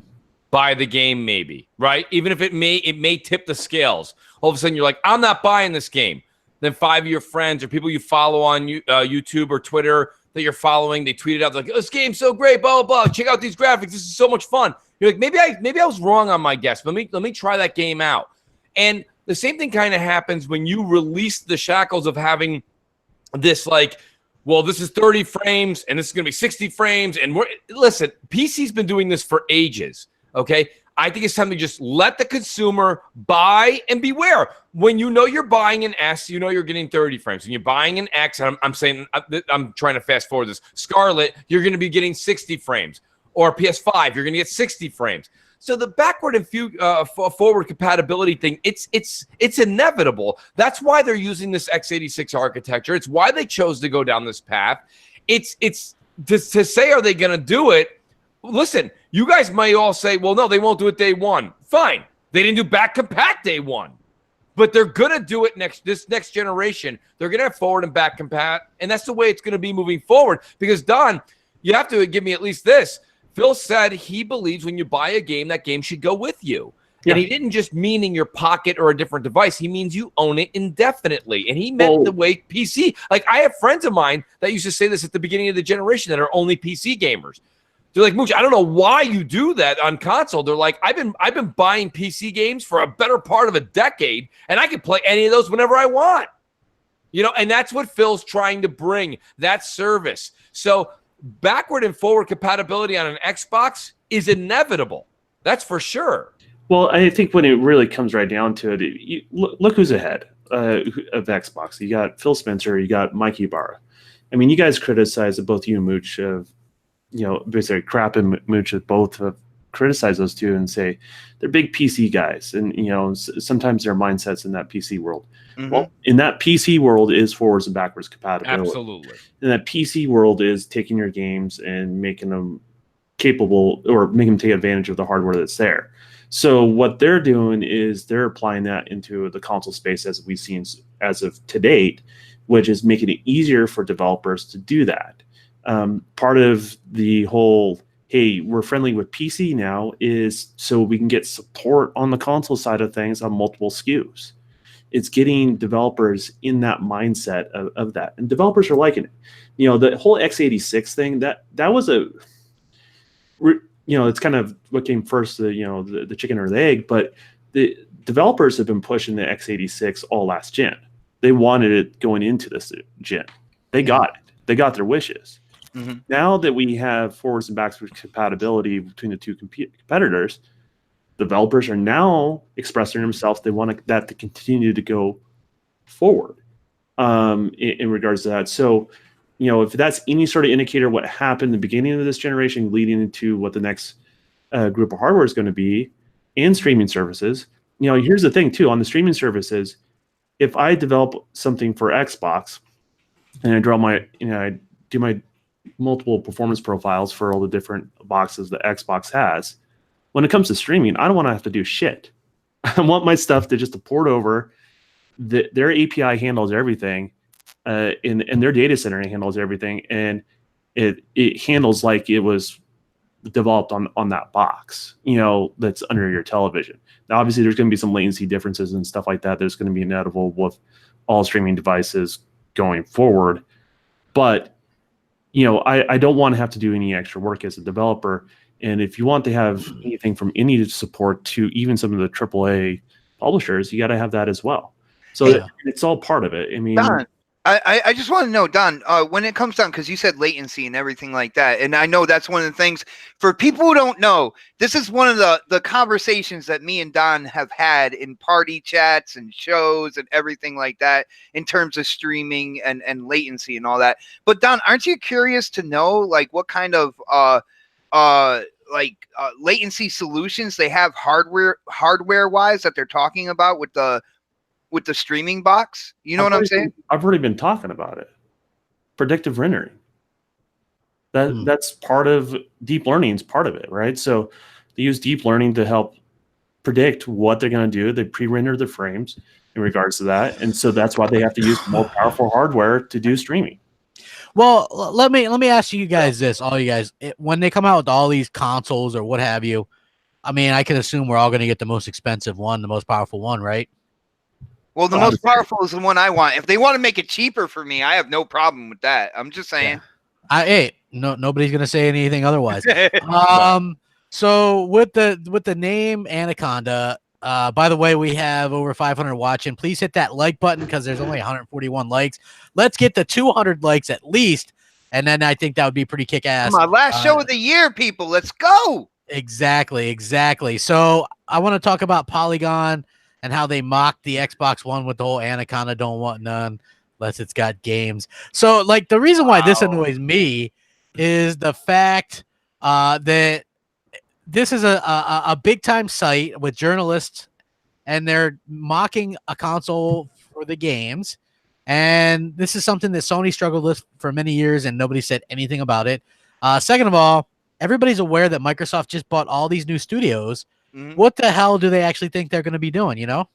Buy the game, maybe, right? Even if it may tip the scales. All of a sudden, you're like, I'm not buying this game. Then 5 of your friends or people you follow on YouTube or Twitter that you're following, they tweet it out like, this game's so great, blah, blah, blah. Check out these graphics. This is so much fun. You're like, maybe I was wrong on my guess. Let me try that game out. And the same thing kind of happens when you release the shackles of having this well, this is 30 frames and this is going to be 60 frames. And listen, PC's been doing this for ages. Okay. I think it's time to just let the consumer buy and beware. When you're buying an S, you're getting 30 frames. When you're buying an X, I'm trying to fast forward this. Scarlet, you're going to be getting 60 frames. Or PS5, you're going to get 60 frames. So the backward and forward compatibility thing, it's inevitable. That's why they're using this x86 architecture. It's why they chose to go down this path. It's to say, are they going to do it? Listen, you guys might all say, well, no, they won't do it day one. Fine. They didn't do back compat day one. But they're going to do it this next generation. They're going to have forward and back compat. And that's the way it's going to be moving forward. Because, Don, you have to give me at least this. Phil said he believes when you buy a game, that game should go with you. Yeah. And he didn't just mean in your pocket or a different device. He means you own it indefinitely. And he meant the way PC. Like, I have friends of mine that used to say this at the beginning of the generation that are only PC gamers. They're like, Mooch, I don't know why you do that on console. They're like, I've been buying PC games for a better part of a decade, and I can play any of those whenever I want. And that's what Phil's trying to bring, that service. So backward and forward compatibility on an Xbox is inevitable. That's for sure. Well, I think when it really comes right down to it, look who's ahead of Xbox. You got Phil Spencer, you got Mike Ibarra. I mean, you guys criticize both you and Mooch of, basically Crap and Mooch both have criticized those two and say they're big PC guys. And, sometimes their mindsets in that PC world. Mm-hmm. Well, in that PC world is forwards and backwards compatibility. Absolutely. And that PC world is taking your games and making them capable or making them take advantage of the hardware that's there. So what they're doing is they're applying that into the console space as we've seen as of to date, which is making it easier for developers to do that. Part of the whole, hey, we're friendly with PC now is so we can get support on the console side of things on multiple SKUs. It's getting developers in that mindset of that. And developers are liking it. The whole x86 thing, that was it's kind of what came first, the chicken or the egg, but the developers have been pushing the x86 all last gen. They wanted it going into this gen. They got it. They got their wishes. Mm-hmm. Now that we have forwards and backwards compatibility between the two competitors, developers are now expressing themselves. They want that to continue to go forward in regards to that. So, if that's any sort of indicator of what happened in the beginning of this generation leading into what the next group of hardware is going to be and streaming services, here's the thing, too. On the streaming services, if I develop something for Xbox and I draw I do my multiple performance profiles for all the different boxes that Xbox has, when it comes to streaming, I don't want to have to do shit. I want my stuff to just port over. Their API handles everything, and their data center handles everything, and it handles like it was developed on that box, that's under your television. Now, obviously, there's going to be some latency differences and stuff like that. There's going to be inevitable with all streaming devices going forward, but I don't want to have to do any extra work as a developer. And if you want to have anything from any support to even some of the AAA publishers, you got to have that as well. So it's all part of it. I mean, Don, I just want to know, Don, when it comes down, because you said latency and everything like that, and I know that's one of the things for people who don't know. This is one of the conversations that me and Don have had in party chats and shows and everything like that in terms of streaming and latency and all that. But Don, aren't you curious to know like what kind of latency solutions they have hardware wise that they're talking about with the streaming box? You know what I'm saying? I've already been talking about it. Predictive rendering. That's part of deep learning. Is part of it, right? So they use deep learning to help predict what they're going to do. They pre-render the frames in regards to that, and so that's why they have to use more powerful hardware to do streaming. Well, let me ask you guys this, all you guys, when they come out with all these consoles or what have you, I mean, I can assume we're all going to get the most expensive one, the most powerful one, right? Well, the most powerful is the one I want. If they want to make it cheaper for me, I have no problem with that. I'm just saying. Hey, nobody's gonna say anything otherwise. So with the name Anaconda, by the way, we have over 500 watching. Please hit that like button because there's only 141 likes. Let's get the 200 likes at least, and then I think that would be pretty kick ass. My last show of the year, people. Let's go. Exactly. So I want to talk about Polygon and how they mocked the Xbox One with the whole Anaconda don't want none unless it's got games. So, like, the reason why this annoys me is the fact that this is a big-time site with journalists, and they're mocking a console for the games. And this is something that Sony struggled with for many years, and nobody said anything about it. Second of all, everybody's aware that Microsoft just bought all these new studios. What the hell do they actually think they're going to be doing, you know?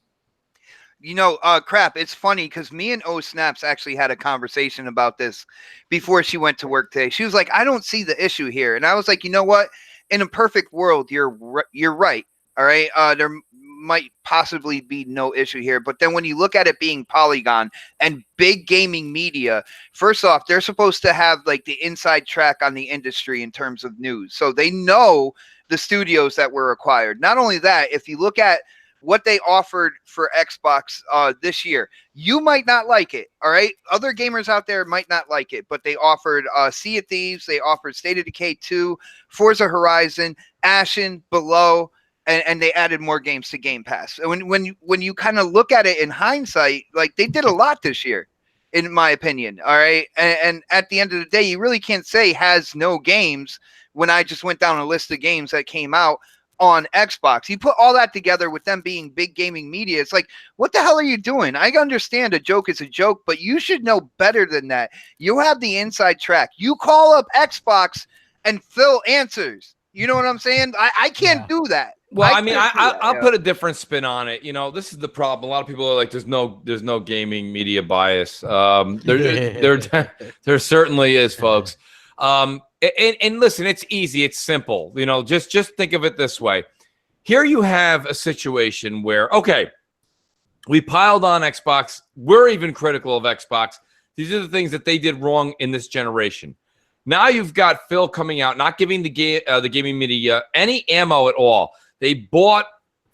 Crap, it's funny because me and O Snaps actually had a conversation about this before she went to work today. She was like, I don't see the issue here. And I was like, you know what? In a perfect world, you're right. All right. There might possibly be no issue here. But then when you look at it being Polygon and big gaming media, first off, they're supposed to have like the inside track on the industry in terms of news. So they know the studios that were acquired. Not only that, if you look at what they offered for Xbox this year, you might not like it. All right. Other gamers out there might not like it, but they offered Sea of Thieves. They offered State of Decay 2, Forza Horizon, Ashen, Below, and they added more games to Game Pass. And when you kind of look at it in hindsight, like they did a lot this year, in my opinion. All right. And at the end of the day, you really can't say has no games when I just went down a list of games that came out on Xbox. You put all that together with them being big gaming media. It's like, what the hell are you doing? I understand a joke is a joke, but you should know better than that. You have the inside track. You call up Xbox and Phil answers. You know what I'm saying? I can't do that. Well, I'll put a different spin on it. You know, this is the problem. A lot of people are like, there's no gaming media bias. There certainly is, folks. And listen, it's easy. It's simple. You know, just think of it this way. Here you have a situation where, okay, we piled on Xbox. We're even critical of Xbox. These are the things that they did wrong in this generation. Now you've got Phil coming out, not giving the gaming media any ammo at all. They bought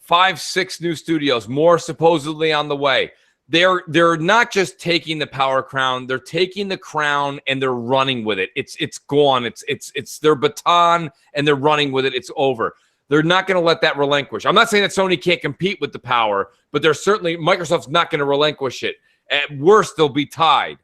5-6 new studios, more supposedly on the way. They're not just taking the power crown, they're taking the crown and they're running with it. It's gone. It's their baton and they're running with it. It's over. They're not going to let that relinquish. I'm not saying that Sony can't compete with the power, but they're certainly Microsoft's not going to relinquish it. At worst, they'll be tied.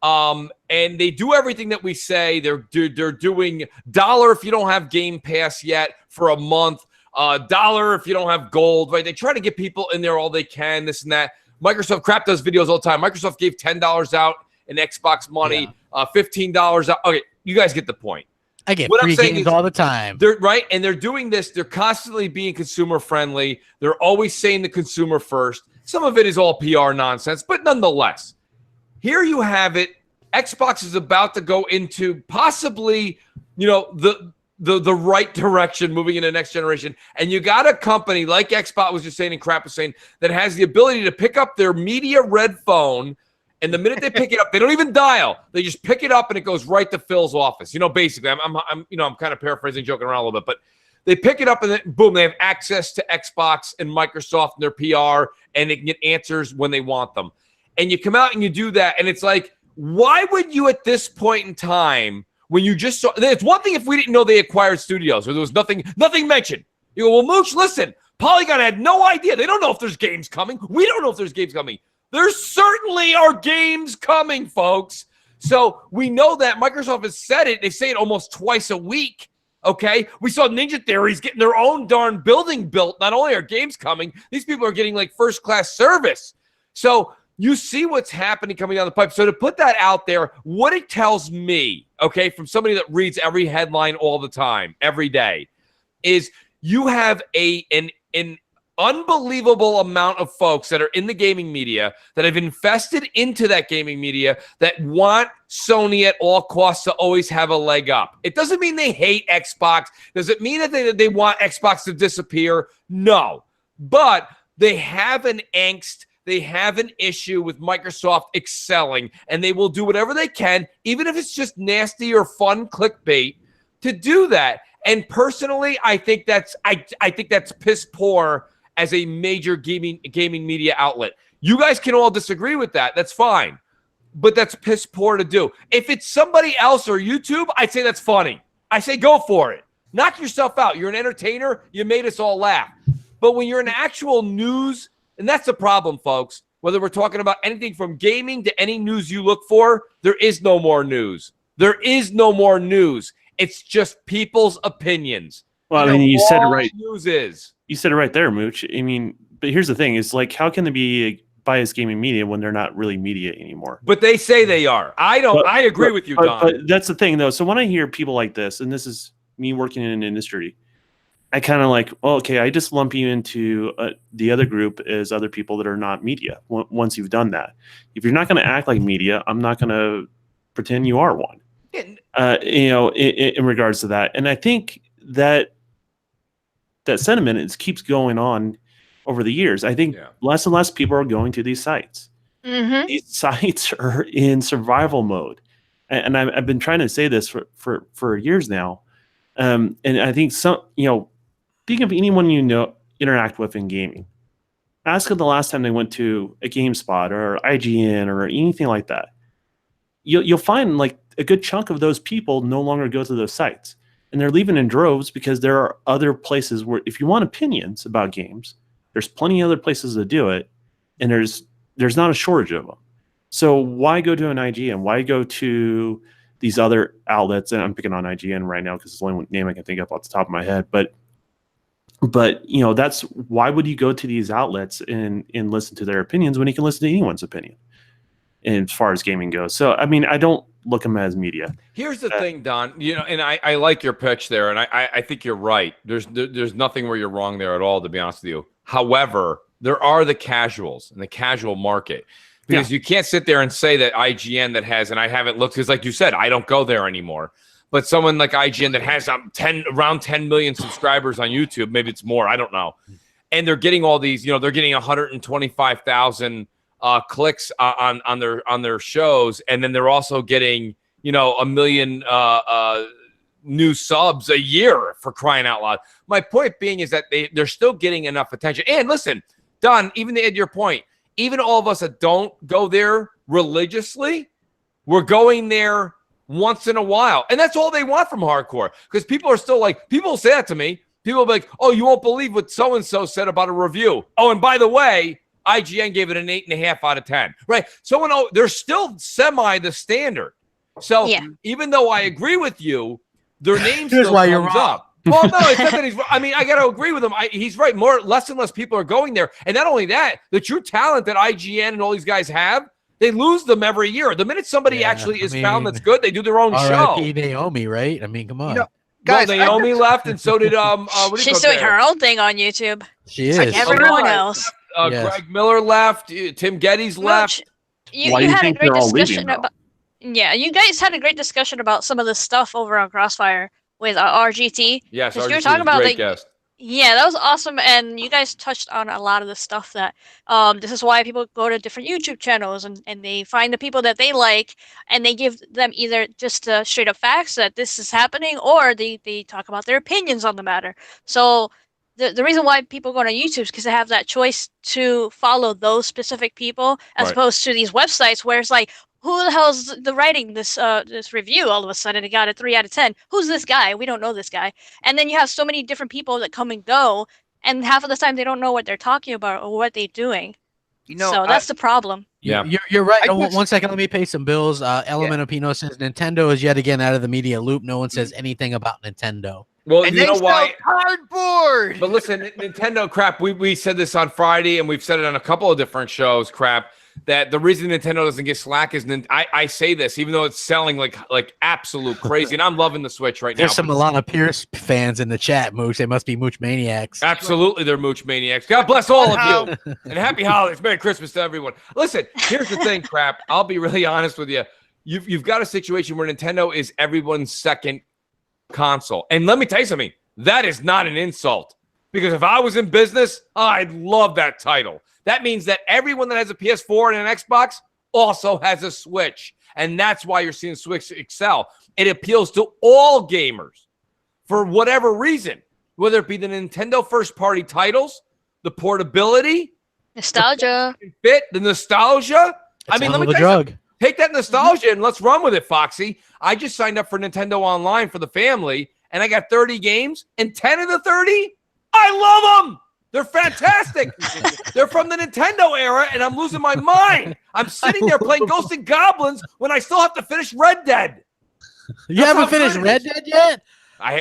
And they do everything that we say. They're doing $1 if you don't have Game Pass yet for a month, $1 if you don't have gold, right? They try to get people in there all they can, this and that. Microsoft crap does videos all the time. Microsoft gave $10 out in Xbox money, $15 out. Okay, you guys get the point. I get free games all the time. They're right, and they're doing this. They're constantly being consumer friendly. They're always saying the consumer first. Some of it is all PR nonsense, but nonetheless, here you have it. Xbox is about to go into possibly, you know, the right direction moving into the next generation. And you got a company like Xbox was just saying and Crap was saying that has the ability to pick up their media red phone. And the minute they pick it up, they don't even dial. They just pick it up and it goes right to Phil's office. You know, basically, I'm kind of paraphrasing, joking around a little bit, but they pick it up and then boom, they have access to Xbox and Microsoft and their PR, and they can get answers when they want them. and you come out and you do that, and it's like, why would you at this point in time, when you just saw, it's one thing if we didn't know they acquired studios or there was nothing mentioned. You go, well, Mooch, listen, Polygon had no idea. They don't know if there's games coming. We don't know if there's games coming. There certainly are games coming, folks. So we know that Microsoft has said it. They say it almost twice a week. Okay, we saw Ninja Theories getting their own darn building built. Not only are games coming, these people are getting like first-class service. So you see what's happening coming down the pipe. So to put that out there, what it tells me, okay, from somebody that reads every headline all the time, every day, is you have an unbelievable amount of folks that are in the gaming media that have invested into that gaming media that want Sony at all costs to always have a leg up. It doesn't mean they hate Xbox. Does it mean that they want Xbox to disappear? No. But they have an angst. They have an issue with Microsoft excelling, and they will do whatever they can, even if it's just nasty or fun clickbait, to do that. And personally, I think that's piss poor as a major gaming media outlet. You guys can all disagree with that. That's fine. But that's piss poor to do. If it's somebody else or YouTube, I'd say that's funny. I say go for it. Knock yourself out. You're an entertainer. You made us all laugh. But when you're an actual news, and that's the problem, folks, whether we're talking about anything from gaming to any news you look for, there is no more news. There is no more news. It's just people's opinions. Well, I mean, you said it right. News is. You said it right there, Mooch. I mean, but here's the thing: is like, how can they be biased gaming media when they're not really media anymore? But they say they are. I don't. I agree with you, Don. But that's the thing, though. So when I hear people like this, and this is me working in an industry, I kind of like, well, okay, I just lump you into the other group as other people that are not media. Once you've done that, if you're not going to act like media, I'm not going to pretend you are one. In regards to that, and I think that sentiment keeps going on over the years. I think less and less people are going to these sites. Mm-hmm. These sites are in survival mode, and I've been trying to say this for years now. And I think think of anyone interact with in gaming. Ask them the last time they went to a GameSpot or IGN or anything like that. You'll find like a good chunk of those people no longer go to those sites. And they're leaving in droves because there are other places where if you want opinions about games, there's plenty of other places to do it. And there's not a shortage of them. So why go to an IGN? Why go to these other outlets? And I'm picking on IGN right now because it's the only name I can think of off the top of my head. But that's why would you go to these outlets and listen to their opinions when you can listen to anyone's opinion? And as far as gaming goes. So, I mean, I don't look them as media. Here's the thing, Don, and I like your pitch there. And I think you're right. There's nothing where you're wrong there at all, to be honest with you. However, there are the casuals in the casual market, because you can't sit there and say that IGN that has, and I haven't looked, because like you said, I don't go there anymore. But someone like IGN that has around 10 million subscribers on YouTube, maybe it's more, I don't know. And they're getting all these, they're getting 125,000 clicks on their shows, and then they're also getting 1 million new subs a year, for crying out loud. My point being is that they're still getting enough attention. And listen, Don, even to add your point, even all of us that don't go there religiously, we're going there once in a while, and that's all they want from hardcore. Because people are still like, people say that to me. People will be like, "Oh, you won't believe what so and so said about a review." Oh, and by the way, IGN gave it an 8.5 out of 10. Right? They're still semi the standard. So even though I agree with you, their name still comes up. Well, no, it's not that he's. I mean, I got to agree with him. He's right. Less and less people are going there, and not only that, the true talent that IGN and all these guys have, they lose them every year. The minute somebody is found that's good, they do their own show. Naomi, right? I mean, come on. Guys, Naomi left, and so did she's doing her own thing on YouTube. She is like everyone else. Greg Miller left. Tim Geddes left. You had a great discussion about. Yeah, you guys had a great discussion about some of the stuff over on Crossfire with RGT. Yes, RGT, you were talking about guest. Yeah, that was awesome, and you guys touched on a lot of the stuff that this is why people go to different YouTube channels and they find the people that they like, and they give them either just straight up facts that this is happening, or they talk about their opinions on the matter. So the reason why people go to YouTube is because they have that choice to follow those specific people as Right. opposed to these websites where it's like, who the hell's the writing this this review? All of a sudden, it got a 3 out of 10. Who's this guy? We don't know this guy. And then you have so many different people that come and go, and half of the time they don't know what they're talking about or what they're doing. You know, so that's the problem. Yeah. You're right. I Oh, just- 1 second, let me pay some bills. Element of Pino says Nintendo is yet again out of the media loop. No one says anything about Nintendo. Well, and you they know sell why? cardboard. But listen, Nintendo crap. We said this on Friday, and we've said it on a couple of different shows. Crap. That the reason Nintendo doesn't get slack is I say this even though it's selling like absolute crazy, and I'm loving the Switch right There's now. some Milana Pierce fans in the chat, Mooch. They must be Mooch maniacs. Absolutely, they're mooch maniacs. God bless all of you, and happy holidays, Merry Christmas to everyone. Listen, here's the thing, crap. I'll be really honest with you. You've got a situation where Nintendo is everyone's second console, and let me tell you something. That is not an insult, because if I was in business, I'd love that title. That means that everyone that has a PS4 and an Xbox also has a Switch. And that's why you're seeing Switch excel. It appeals to all gamers for whatever reason, whether it be the Nintendo first-party titles, the portability, Nostalgia. the nostalgia. It's I mean, a let me hell of a tell you something. drug. Take that nostalgia and let's run with it, Foxy. I just signed up for Nintendo Online for the family, and I got 30 games, and 10 of the 30, I love them. They're fantastic. They're from the Nintendo era, and I'm losing my mind. I'm sitting there playing Ghosts and Goblins when I still have to finish Red Dead. You haven't how finished good it Red is. Dead yet?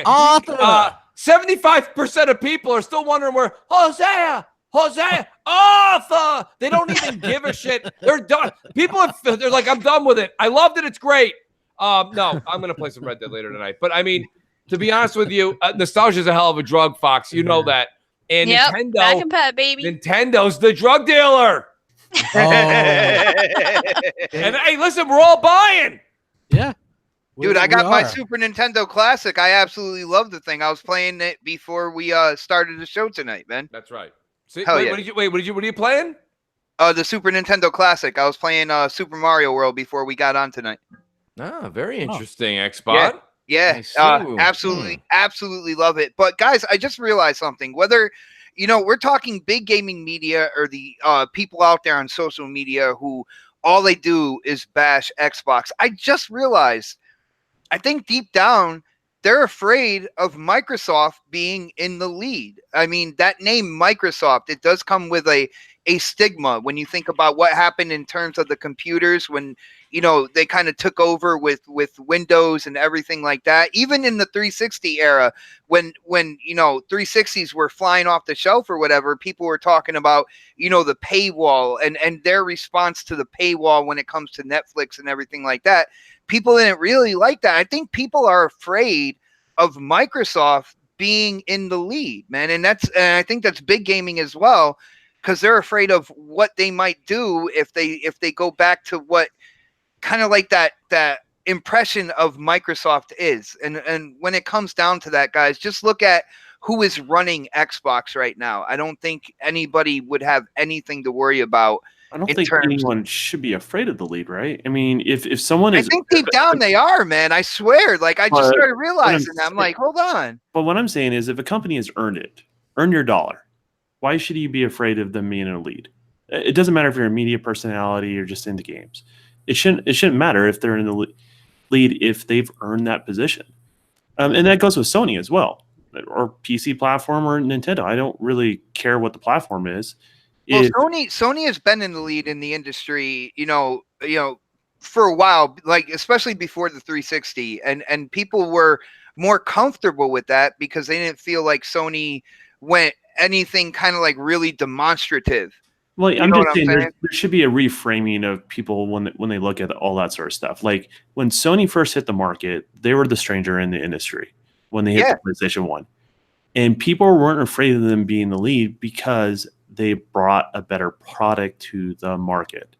Arthur. 75% of people are still wondering where Hosea, Arthur. They don't even give a shit. They're done. They're like, I'm done with it. I loved it. It's great. No, I'm gonna play some Red Dead later tonight. But I mean, to be honest with you, nostalgia is a hell of a drug, Fox. You know that. And Yep. Nintendo, Back and pat, baby. Nintendo's the drug dealer. Oh, And hey, listen, we're all buying. yeah. Dude, I got my are. Super Nintendo Classic. I absolutely love the thing. I was playing it before we started the show tonight, man. That's right. See, Hell wait, yeah. what are you playing? The Super Nintendo Classic. I was playing Super Mario World before we got on tonight. Ah, very interesting, Xbot. Yeah, I see. absolutely love it. But guys, I just realized something. Whether we're talking big gaming media or the people out there on social media who all they do is bash Xbox. I just realized, I think deep down they're afraid of Microsoft being in the lead. I mean, that name Microsoft, it does come with a stigma when you think about what happened in terms of the computers when they kind of took over with Windows and everything like that. Even in the 360 era, when 360s were flying off the shelf or whatever, people were talking about the paywall and their response to the paywall when it comes to Netflix and everything like that. People didn't really like that. I think people are afraid of Microsoft being in the lead, man, and I think that's big gaming as well, because they're afraid of what they might do if they go back to what kind of like that impression of Microsoft is. And when it comes down to that, guys, just look at who is running Xbox right now. I don't think anybody would have anything to worry about. I don't think anyone should be afraid of the lead, right? I mean, if someone is, I think deep down they are, man. I swear. Like, I just started realizing that. I'm like, hold on. But what I'm saying is, if a company has earned your dollar, why should you be afraid of them being in a lead? It doesn't matter if you're a media personality or just into games. It shouldn't matter if they're in the lead if they've earned that position. And that goes with Sony as well, or PC platform or Nintendo. I don't really care what the platform is. Well, Sony has been in the lead in the industry, for a while, like especially before the 360, and people were more comfortable with that because they didn't feel like Sony went anything kind of like really demonstrative. Well, I'm just saying there should be a reframing of people when they look at all that sort of stuff. Like when Sony first hit the market, they were the stranger in the industry when they hit the PlayStation 1. And people weren't afraid of them being the lead because they brought a better product to the market.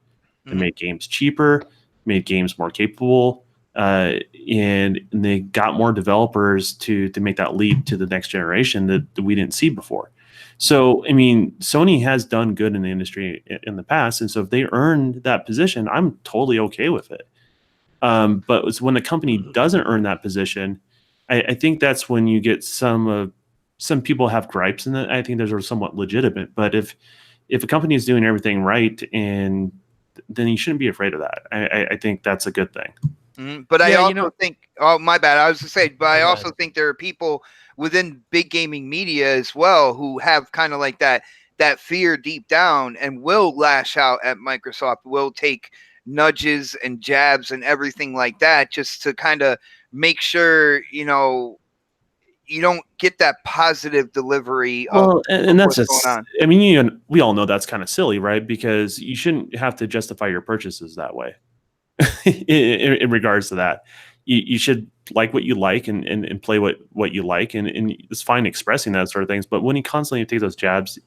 They made games cheaper, made games more capable, and they got more developers to make that leap to the next generation that we didn't see before. So, I mean, Sony has done good in the industry in the past, and so if they earned that position, I'm totally okay with it. But when the company doesn't earn that position, I think that's when you get some of some people have gripes, and I think those are somewhat legitimate. But if a company is doing everything right, and then you shouldn't be afraid of that. I think that's a good thing. But I also think, oh, my bad. I was to say, but I also think there are people within big gaming media as well who have kind of like that fear deep down and will lash out at Microsoft, will take nudges and jabs and everything like that just to kind of make sure, you don't get that positive delivery. And that's just, going on. I mean, we all know that's kind of silly, right? Because you shouldn't have to justify your purchases that way. in regards to that, you should like what you like and play what you like, and it's fine expressing that sort of things. But when you constantly take those jabs,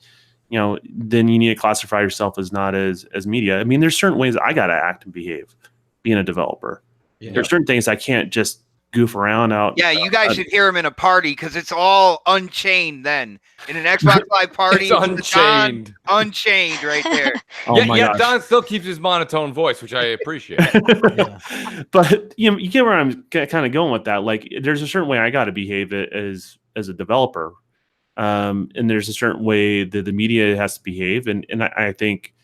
then you need to classify yourself as not as media. I mean, there's certain ways I got to act and behave being a developer. Yeah. There's certain things I can't just goof around out. Yeah, you guys should hear him in a party because it's all unchained then. In an Xbox Live party, it's unchained right there. Yeah, Don still keeps his monotone voice, which I appreciate. But you get where I'm kind of going with that. Like, there's a certain way I got to behave as a developer. And there's a certain way that the media has to behave. And I think,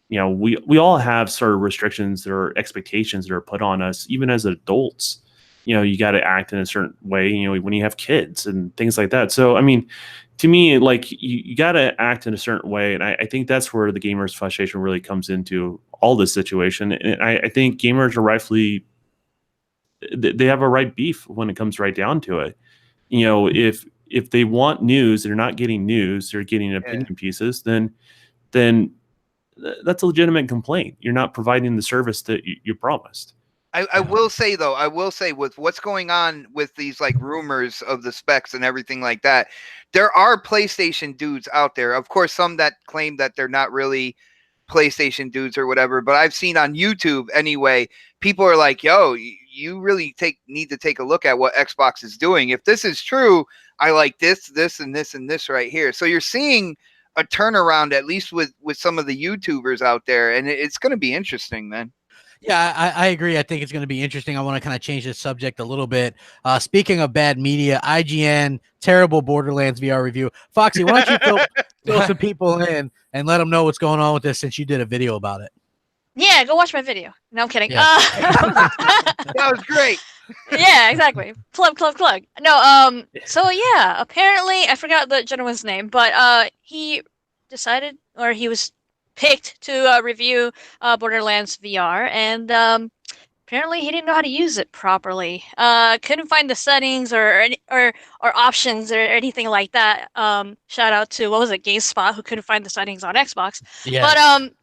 we all have sort of restrictions or expectations that are put on us, even as adults. You got to act in a certain way, when you have kids and things like that. So, I mean, to me, like, you got to act in a certain way. And I think that's where the gamers' frustration really comes into all this situation. And I think gamers are rightfully, they have a right beef when it comes right down to it. If they want news, they're not getting news, they're getting opinion pieces, then that's a legitimate complaint. You're not providing the service that you promised. I will say, though, with what's going on with these like rumors of the specs and everything like that, there are PlayStation dudes out there. Of course, some that claim that they're not really PlayStation dudes or whatever, but I've seen on YouTube anyway, people are like, yo, you really need to take a look at what Xbox is doing. If this is true, I like this, and this, and this right here. So you're seeing a turnaround, at least with some of the YouTubers out there, and it's going to be interesting, man. Yeah, I agree. I think it's going to be interesting. I want to kind of change the subject a little bit. Speaking of bad media, IGN, terrible Borderlands VR review. Foxy, why don't you fill some people in and let them know what's going on with this, since you did a video about it? Yeah, go watch my video. No, I'm kidding. Yeah. That was great. Yeah, exactly. Plug. No, so yeah, apparently, I forgot the gentleman's name, but he decided, or he was picked to review Borderlands VR, and apparently he didn't know how to use it properly. Couldn't find the settings or options or anything like that. Shout out to, what was it, GameSpot, who couldn't find the settings on Xbox. Yeah. But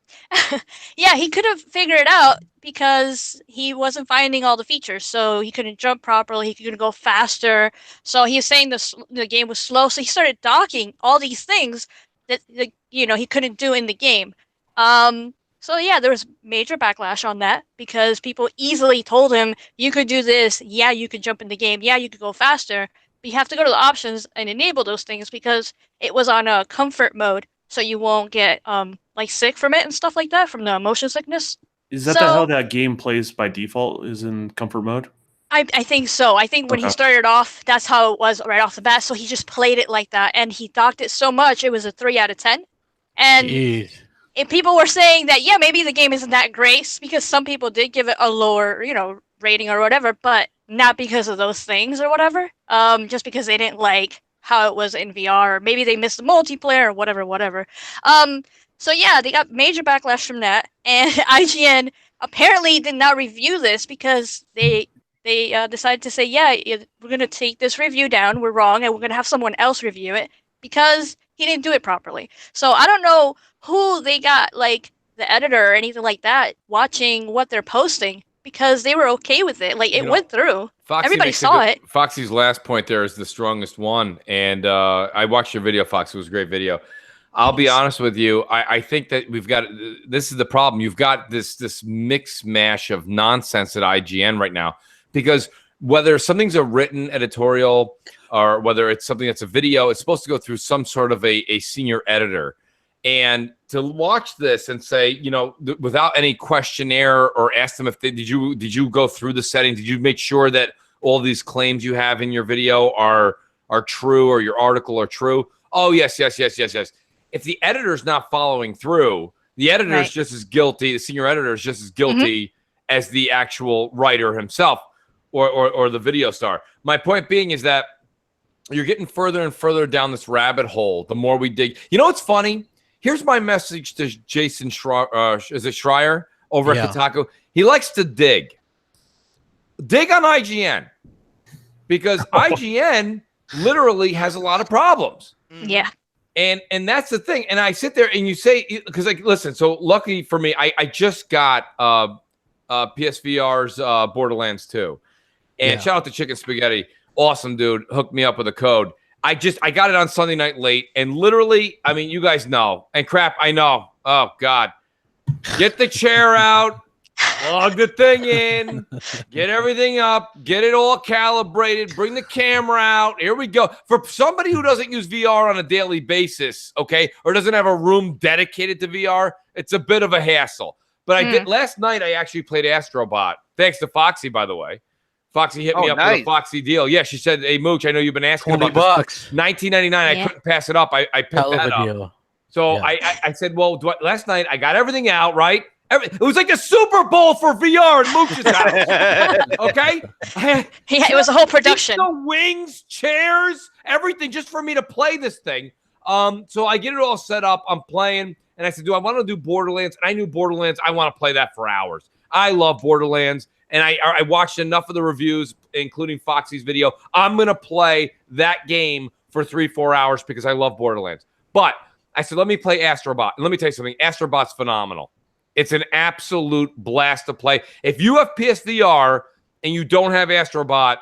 yeah, he couldn't figure it out because he wasn't finding all the features. So he couldn't jump properly. He couldn't go faster. So he was saying the game was slow. So he started docking all these things that he couldn't do in the game. So yeah, there was major backlash on that because people easily told him, you could do this. Yeah, you could jump in the game. Yeah, you could go faster. But you have to go to the options and enable those things because it was on a comfort mode. So you won't get like sick from it and stuff like that, from the motion sickness. Is that how that game plays by default, is in comfort mode? I think so. I think when he started off, that's how it was right off the bat. So he just played it like that, and he docked it so much, it was a 3 out of 10. And if people were saying that, yeah, maybe the game isn't that great, because some people did give it a lower, rating or whatever, but not because of those things or whatever. Just because they didn't like how it was in VR, or maybe they missed the multiplayer or whatever. So yeah, they got major backlash from that, and IGN apparently did not review this because they decided to say, yeah, we're going to take this review down, we're wrong, and we're going to have someone else review it because he didn't do it properly. So I don't know who they got, like the editor or anything like that, watching what they're posting, because they were okay with it. Like, it went through. Foxy, everybody saw it. Foxy's last point there is the strongest one. And I watched your video, Foxy. It was a great video. I'll be honest with you. I think that we've got, this is the problem. You've got this mix mash of nonsense at IGN right now, because whether something's a written editorial or whether it's something that's a video, it's supposed to go through some sort of a senior editor. And to watch this and say, without any questionnaire or ask them if did you go through the settings? Did you make sure that all these claims you have in your video are are true or your article are true. Oh, yes. If the editor's not following through, the editor is just as guilty. The senior editor is just as guilty as the actual writer himself or the video star. My point being is that you're getting further and further down this rabbit hole the more we dig. You know what's funny? Here's my message to Jason Schreier over at Kotaku. He likes to dig. Dig on IGN. Because IGN literally has a lot of problems. Yeah. And that's the thing. And I sit there and you say, because like, listen, so lucky for me, I just got PSVR's Borderlands 2. And shout out to Chicken Spaghetti. Awesome, dude. Hooked me up with a code. I got it on Sunday night late. And literally, I mean, you guys know. And crap, I know. Oh, God. Get the chair out. Plug the thing in. Get everything up. Get it all calibrated. Bring the camera out. Here we go. For somebody who doesn't use VR on a daily basis, okay, or doesn't have a room dedicated to VR, it's a bit of a hassle. But I did last night. I actually played Astrobot. Thanks to Foxy, by the way. Foxy hit me up with a Foxy deal. Yeah, she said, "Hey Mooch, I know you've been asking $20, about this. $19.99. I couldn't pass it up. I picked that up. Deal. So I said, well, last night I got everything out right. It was like a Super Bowl for VR in Mooch's house. Okay, it was a whole production. The wings, chairs, everything, just for me to play this thing. So I get it all set up. I'm playing, and I said, "Do I want to do Borderlands?" And I knew Borderlands. I want to play that for hours. I love Borderlands. And I watched enough of the reviews, including Foxy's video. I'm going to play that game for 3-4 hours because I love Borderlands. But I said, let me play Astrobot. And let me tell you something. Astrobot's phenomenal. It's an absolute blast to play. If you have PSVR and you don't have Astrobot,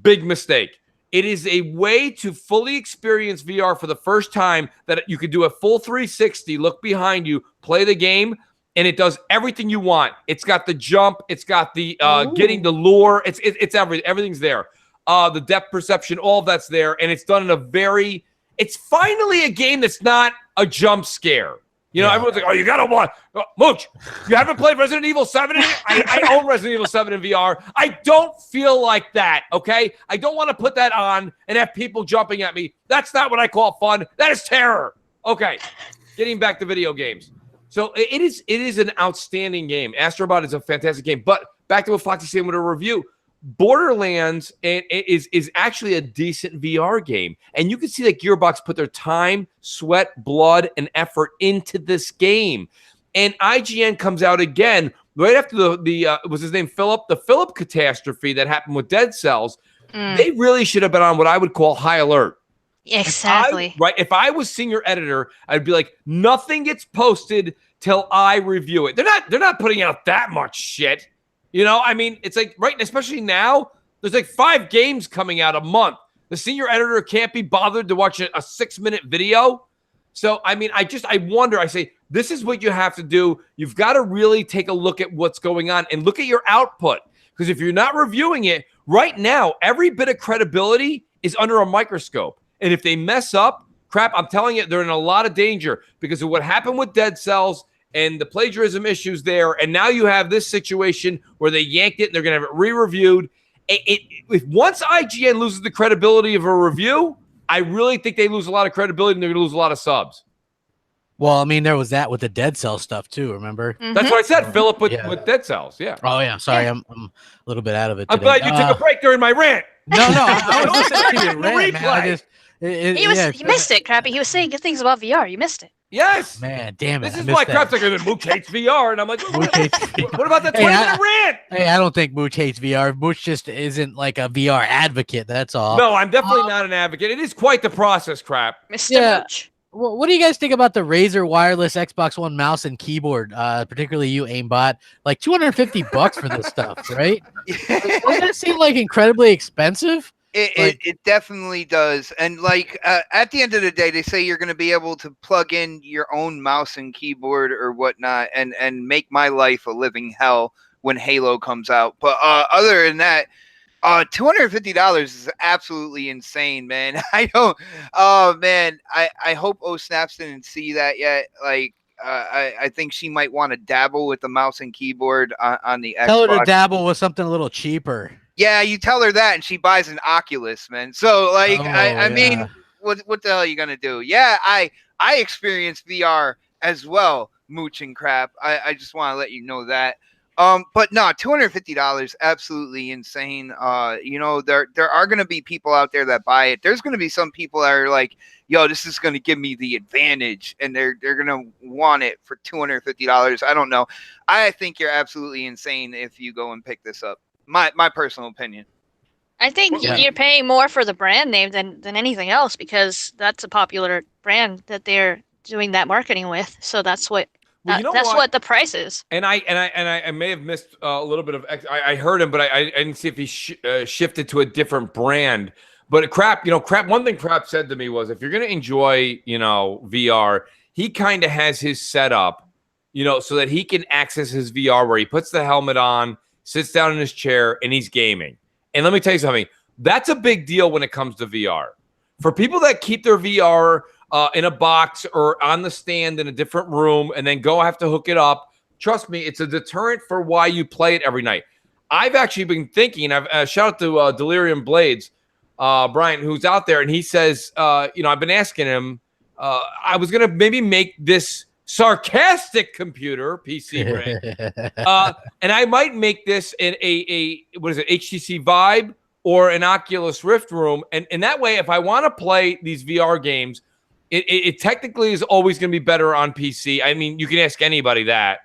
big mistake. It is a way to fully experience VR for the first time that you could do a full 360, look behind you, play the game, and it does everything you want. It's got the jump. It's got the getting the lure. It's everything. Everything's there. The depth perception, all of that's there. And it's done in it's finally a game that's not a jump scare. You know, everyone's like, oh, you got to watch. Mooch, you haven't played Resident Evil 7? I own Resident Evil 7 in VR. I don't feel like that, okay? I don't want to put that on and have people jumping at me. That's not what I call fun. That is terror. Okay, getting back to video games. So it is an outstanding game. Astrobot is a fantastic game. But back to what Foxy said with a review, Borderlands is actually a decent VR game. And you can see that Gearbox put their time, sweat, blood, and effort into this game. And IGN comes out again right after the was his name Philip? The Philip catastrophe that happened with Dead Cells. They really should have been on what I would call high alert. Exactly. If I was senior editor, I'd be like, nothing gets posted till I review it. They're not putting out that much shit. You know, I mean, it's like especially now, there's like 5 games coming out a month. The senior editor can't be bothered to watch a 6-minute video. So, I mean, I wonder, I say, this is what you have to do. You've got to really take a look at what's going on and look at your output. Because if you're not reviewing it right now, every bit of credibility is under a microscope. And if they mess up, crap, I'm telling you, they're in a lot of danger because of what happened with Dead Cells and the plagiarism issues there. And now you have this situation where they yanked it and they're going to have it re-reviewed. If once IGN loses the credibility of a review, I really think they lose a lot of credibility and they're going to lose a lot of subs. Well, I mean, there was that with the Dead Cell stuff too. Remember? That's what I said, Philip, with Dead Cells. Yeah. Oh yeah. Sorry, I'm a little bit out of it. I'm glad you took a break during my rant. No, I was listening to your rant, man. You missed it, Crappy. He was saying good things about VR. You missed it. Yes. Man, damn it. This is why Crap's like, Mooch hates VR. And I'm like, what about that 20-minute rant? Hey, I don't think Mooch hates VR. Mooch just isn't like a VR advocate. That's all. No, I'm definitely not an advocate. It is quite the process, Crap. Mr. Mooch. Well, what do you guys think about the Razer wireless Xbox One mouse and keyboard? Particularly you, Aimbot. Like $250 for this stuff, right? Doesn't that seem like incredibly expensive? It definitely does. And like at the end of the day, they say you're going to be able to plug in your own mouse and keyboard or whatnot and make my life a living hell when Halo comes out. But other than that, $250 is absolutely insane, man. I don't. Oh man, I hope Snaps didn't see that yet. Like, I think she might want to dabble with the mouse and keyboard on the Xbox. Tell her to dabble with something a little cheaper. Yeah, you tell her that, and she buys an Oculus, man. So, like, I mean, yeah. what the hell are you gonna do? Yeah, I experienced VR as well, Mooch and Crap. I just want to let you know that. But no, $250, absolutely insane. You know, there are gonna be people out there that buy it. There's gonna be some people that are like, yo, this is gonna give me the advantage, and they're gonna want it for $250. I don't know. I think you're absolutely insane if you go and pick this up. My personal opinion. I think Yeah. you're paying more for the brand name than anything else because that's a popular brand that they're doing that marketing with. So that's what Well, you know that's what the price is. And I may have missed a little bit of. I heard him, but I didn't see if he shifted to a different brand. But Crap. One thing Crap said to me was, if you're gonna enjoy, VR, he kind of has his setup, so that he can access his VR where he puts the helmet on, sits down in his chair, and he's gaming. And let me tell you something. That's a big deal when it comes to VR. For people that keep their VR in a box or on the stand in a different room and then have to hook it up, trust me, it's a deterrent for why you play it every night. I've actually been thinking, shout out to Delirium Blades, Brian, who's out there, and he says, I've been asking him, I was going to maybe make this sarcastic computer PC brand, and I might make this in a HTC Vibe or an Oculus Rift room, and that way, if I want to play these VR games, it technically is always going to be better on PC. I mean, you can ask anybody that,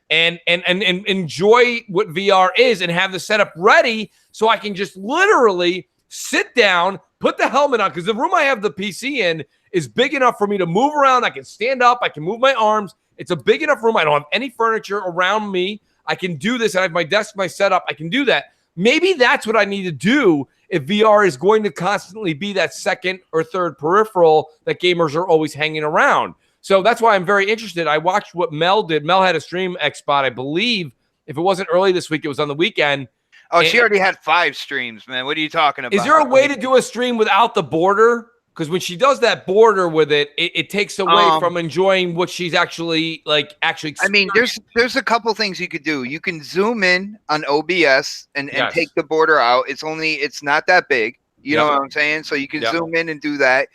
and enjoy what VR is, and have the setup ready so I can just literally sit down, put the helmet on, because the room I have the PC in is big enough for me to move around. I can stand up. I can move my arms. It's a big enough room. I don't have any furniture around me. I can do this. I have my desk, my setup. I can do that. Maybe that's what I need to do if VR is going to constantly be that second or third peripheral that gamers are always hanging around. So that's why I'm very interested. I watched what Mel did. Mel had a stream Xbot, I believe. If it wasn't early this week, it was on the weekend. Oh, she already had 5 streams, man. What are you talking about? Is there a way to do a stream without the border? Because when she does that border with it, it takes away from enjoying what she's actually I mean, there's a couple things you could do. You can zoom in on OBS and take the border out. It's not that big. You know what I'm saying? So you can zoom in and do that.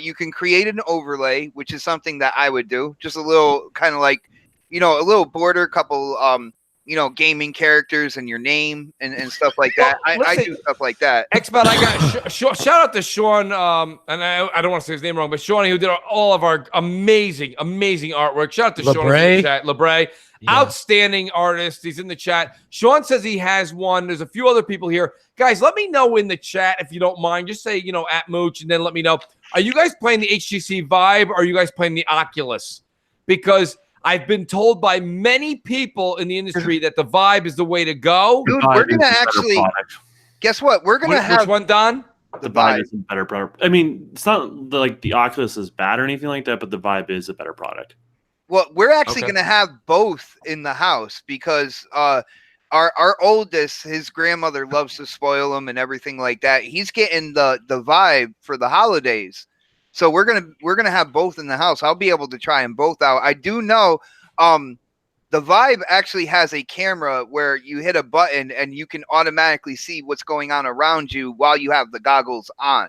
You can create an overlay, which is something that I would do. Just a little kind of like, a little border, couple gaming characters and your name and stuff like that. I do stuff like that. Xbox, I got shout out to Sean, and I don't want to say his name wrong, but Sean, who did all of our amazing artwork. Shout out to Sean in the chat. Lebre, outstanding artist. He's in the chat. Sean says he has one. There's a few other people here. Guys, let me know in the chat if you don't mind. Just say, at Mooch, and then let me know. Are you guys playing the HTC Vive, or are you guys playing the Oculus? Because I've been told by many people in the industry that the Vibe is the way to go. Dude, we're going to actually, guess what? We're going to have. Which one, Don? The Vibe is a better product. I mean, it's not like the Oculus is bad or anything like that, but the Vibe is a better product. Well, we're actually going to have both in the house because our oldest, his grandmother loves to spoil him and everything like that. He's getting the Vibe for the holidays. So we're gonna have both in the house. I'll be able to try them both out. I do know the Vibe actually has a camera where you hit a button and you can automatically see what's going on around you while you have the goggles on.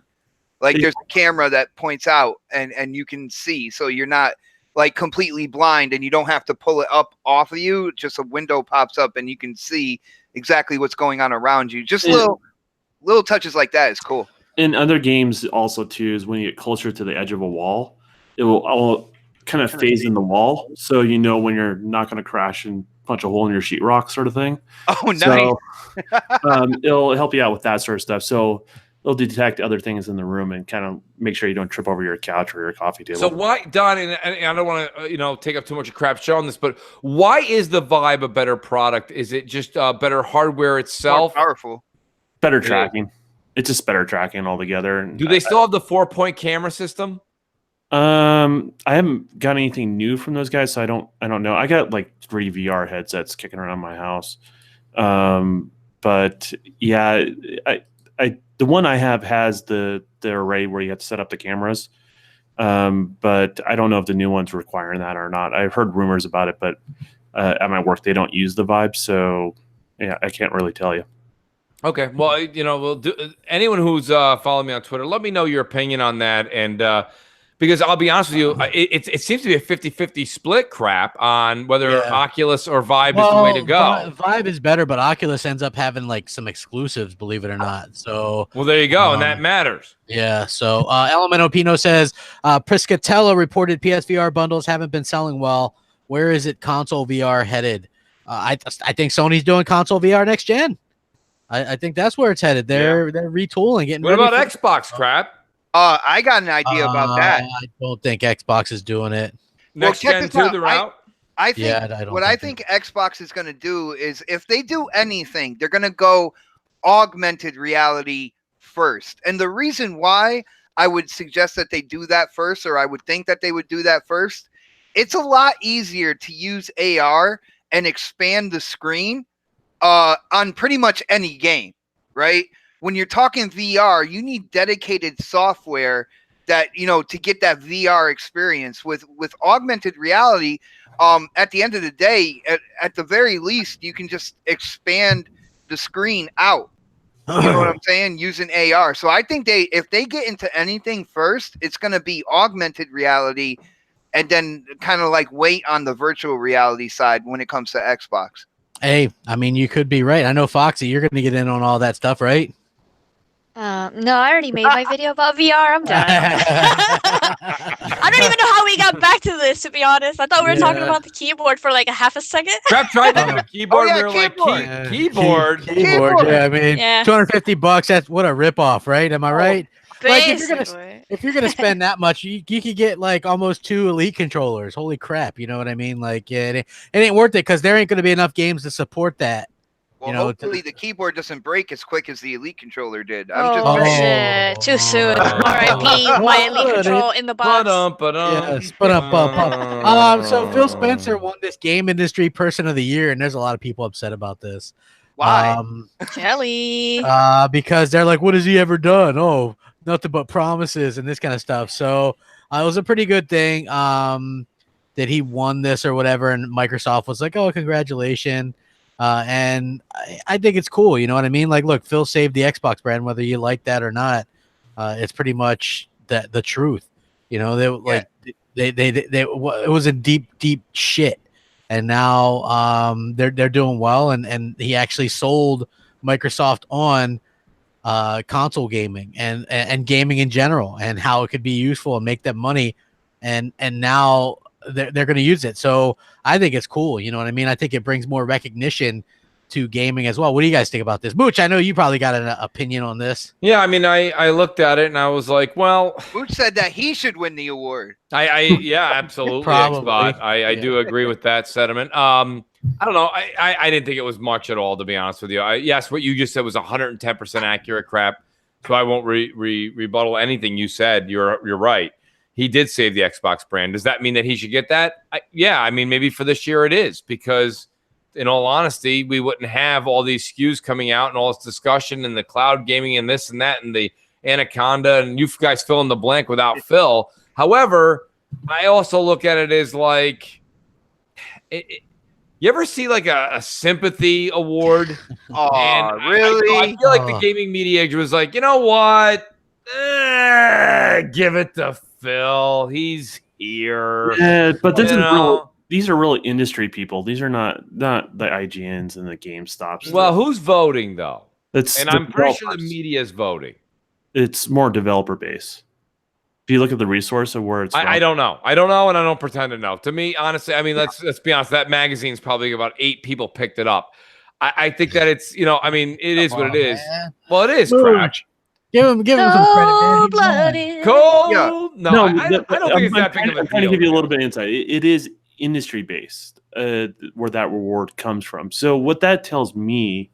Like there's a camera that points out and you can see, so you're not like completely blind and you don't have to pull it up off of you. Just a window pops up and you can see exactly what's going on around you. Just little touches like that is cool. In other games also too is when you get closer to the edge of a wall, it will all kind of phase in the wall, so when you're not going to crash and punch a hole in your sheetrock sort of thing. Oh, nice. So, it'll help you out with that sort of stuff. So it'll detect other things in the room and kind of make sure you don't trip over your couch or your coffee table. So why, Don, and I don't want to take up too much of Crap show on this, but why is the Vibe a better product? Is it just better hardware itself? More powerful. Better tracking. It's just better tracking altogether. Do they still have the 4-point camera system? I haven't got anything new from those guys, so I don't know. I got like 3 VR headsets kicking around my house. But yeah, the one I have has the array where you have to set up the cameras. But I don't know if the new one's requiring that or not. I've heard rumors about it, but at my work they don't use the Vibe, so yeah, I can't really tell you. Okay, well, we'll do. Anyone who's following me on Twitter, let me know your opinion on that, and because I'll be honest with you, it seems to be a 50-50 split crap on whether Oculus or Vive is the way to go. Vive is better, but Oculus ends up having like some exclusives, believe it or not. So, well, there you go, and that matters. Yeah. So, Elemento Pino says Priscatella reported PSVR bundles haven't been selling well. Where is it console VR headed? I think Sony's doing console VR next gen. I think that's where it's headed. They're retooling, getting. What about Xbox crap? I got an idea about that. I don't think Xbox is doing it. Next gen 2, they're out. I think Xbox is going to do is if they do anything, they're going to go augmented reality first. And the reason why I would suggest that they do that first, or I would think that they would do that first, it's a lot easier to use AR and expand the screen on pretty much any game, right? When you're talking VR, you need dedicated software that, to get that VR experience. With augmented reality, at the end of the day, at the very least, you can just expand the screen out. You know what I'm saying? Using AR. So I think if they get into anything first, it's going to be augmented reality, and then kind of like wait on the virtual reality side when it comes to Xbox. Hey, I mean, you could be right. I know, Foxy, you're going to get in on all that stuff, right? No, I already made my video about VR. I'm done. I don't even know how we got back to this, to be honest. I thought we were talking about the keyboard for like a half a second. Crap tried to do a keyboard. We were like, keyboard. Yeah, I mean, $250. That's what a ripoff, right? Am I right? Like, if you're gonna spend that much, you could get like almost 2 Elite controllers. Holy crap! You know what I mean? Like, it ain't worth it because there ain't gonna be enough games to support that. Well, hopefully the keyboard doesn't break as quick as the Elite controller did. Shit! Too soon. R.I.P. My Elite control in the box. So Phil Spencer won this Game Industry Person of the Year, and there's a lot of people upset about this. Why? Kelly. Because they're like, what has he ever done? Oh, nothing but promises and this kind of stuff. So it was a pretty good thing that he won this or whatever, and Microsoft was like, oh, congratulations. And I think it's cool, you know what I mean? Like, look, Phil saved the Xbox brand, whether you like that or not. It's pretty much the truth, it was a deep shit, and now they're doing well, and he actually sold Microsoft on console gaming and gaming in general, and how it could be useful and make them money, and now they're going to use it. So I think it's cool. You know what I mean? I think it brings more recognition to gaming as well. What do you guys think about this? Mooch, I know you probably got an opinion on this. Yeah, I mean, I looked at it and I was like, well, Mooch said that he should win the award. Yeah, absolutely. I do agree with that sentiment. I don't know. I didn't think it was much at all, to be honest with you. Yes, what you just said was 110% accurate crap. So I won't rebuttal anything you said. You're right. He did save the Xbox brand. Does that mean that he should get that? Yeah, I mean, maybe for this year it is, because in all honesty, we wouldn't have all these SKUs coming out and all this discussion and the cloud gaming and this and that and the Anaconda, and you guys fill in the blank without Phil. However, I also look at it as like, you ever see like a sympathy award? Oh, really? I feel like the gaming media was like, you know what? Give it to Phil. He's here. Yeah, but these are really industry people. These are not the IGNs and the GameStops. Well, who's voting though? I'm pretty sure the media is voting. It's more developer base. Do you look at the resource of where it's from? I don't know. I don't know, and I don't pretend to know. To me, honestly, I mean, let's be honest. That magazine's probably about 8 people picked it up. I think that it's, I mean, it is what it is. Man. Well, it is crap. Give him some credit, man. Cold. Yeah. No, I don't think it's that big of a deal. I'm trying to give you a little bit of insight. It is industry based, where that reward comes from. So what that tells me